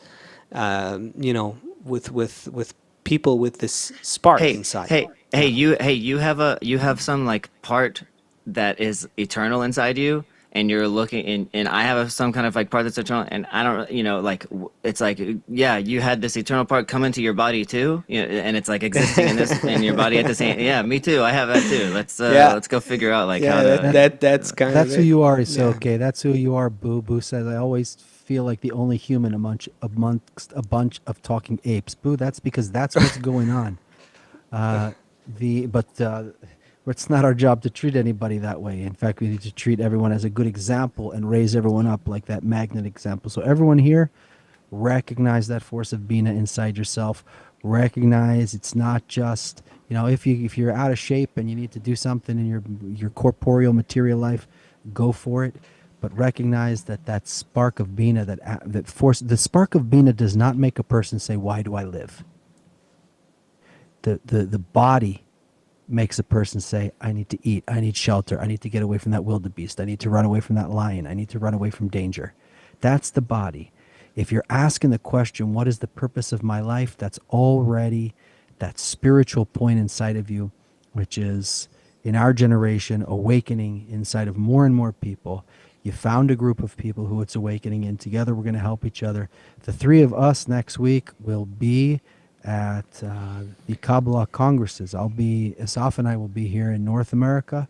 with people with this spark Hey, inside. hey, Yeah. you have some like part that is eternal inside you, and you're looking in, and I have some kind of like part that's eternal, and I don't, like it's like, yeah, you had this eternal part come into your body too, and it's like existing in your body at the same. Yeah, me too. I have that too. Yeah. Let's go figure out like how Yeah. to. That's kind of That's who it. you are, Yeah. Isoke. That's who you are, Boo. Boo says, I always feel like the only human amongst a bunch of talking apes. Boo, that's because that's what's going on. Uh, but it's not our job to treat anybody that way. In fact, we need to treat everyone as a good example and raise everyone up like that magnet example. So everyone here, recognize that force of Bina inside yourself. Recognize it's not just, if you're out of shape and you need to do something in your corporeal material life, go for it. but recognize that that spark of Bina, the spark of Bina does not make a person say, why do I live? The body makes a person say, I need to eat, I need shelter, I need to get away from that wildebeest, I need to run away from that lion, I need to run away from danger. That's the body. If you're asking the question, what is the purpose of my life? That's already that spiritual point inside of you, which is, in our generation, awakening inside of more and more people. You found a group of people who it's awakening, and together we're going to help each other. The three of us next week will be at the Kabbalah Congresses. Asaf and I will be here in North America.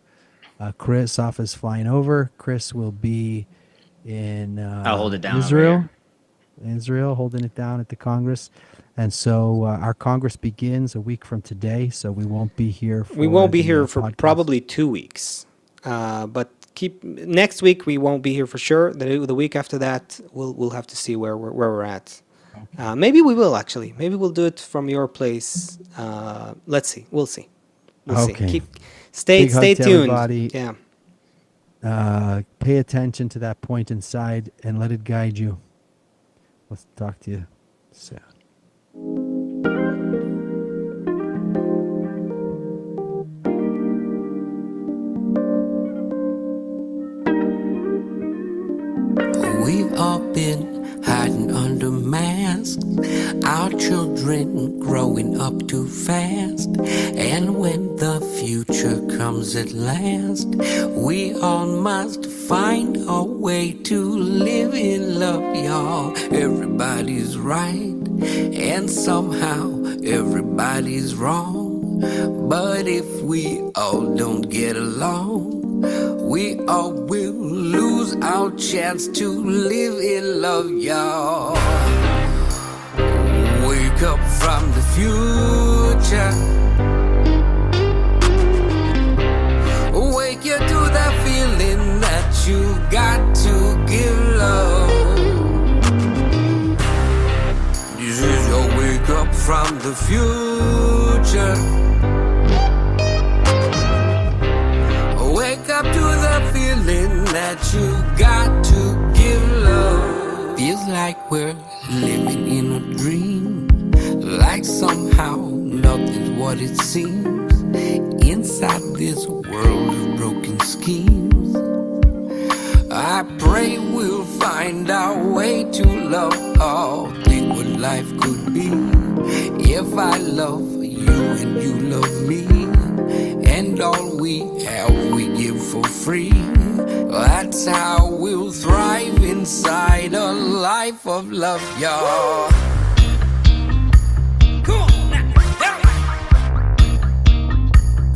Asaf is flying over. Chris will be in I'll hold it down over Israel. here. Israel, holding it down at the Congress. And so our Congress begins a week from today, so we won't be here for We won't be the, here for podcast. probably 2 weeks. But next week we won't be here for sure. The week after that, we'll have to see where we're at. Maybe we will actually. Maybe we'll do it from your place. Let's see. We'll see. Okay. See. Stay Big hug to tuned. everybody. Yeah. Pay attention to that point inside and let it guide you. Let's talk to you soon. We've all been hiding under masks, our children growing up too fast. And when the future comes at last, we all must find a way to live in love, y'all. Everybody's right, and somehow everybody's wrong. But if we all don't get along, we all will lose our chance to live in love, y'all. Wake up from the future. Wake you to that feeling that you got to give love. This is your wake up from the future. Wake up to the feeling that you got to give love. Feels like we're living in a dream, like somehow nothing's what it seems. Inside this world of broken schemes, I pray we'll find our way to love all. Think what life could be if I love you and you love me, and all we have we give for free. That's how we'll thrive inside a life of love, y'all. Come on now,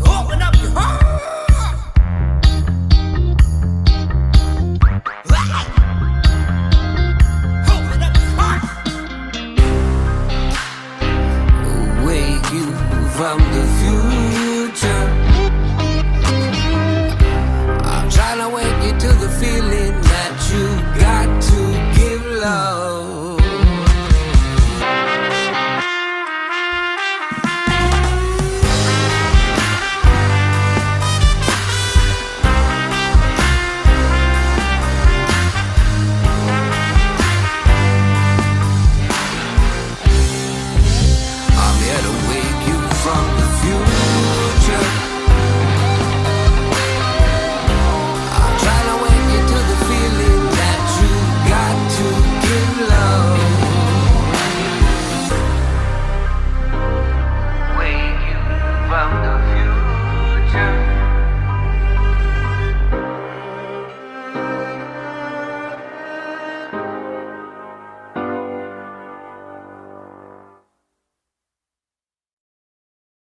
open up your heart. Open up your heart. Wake you from the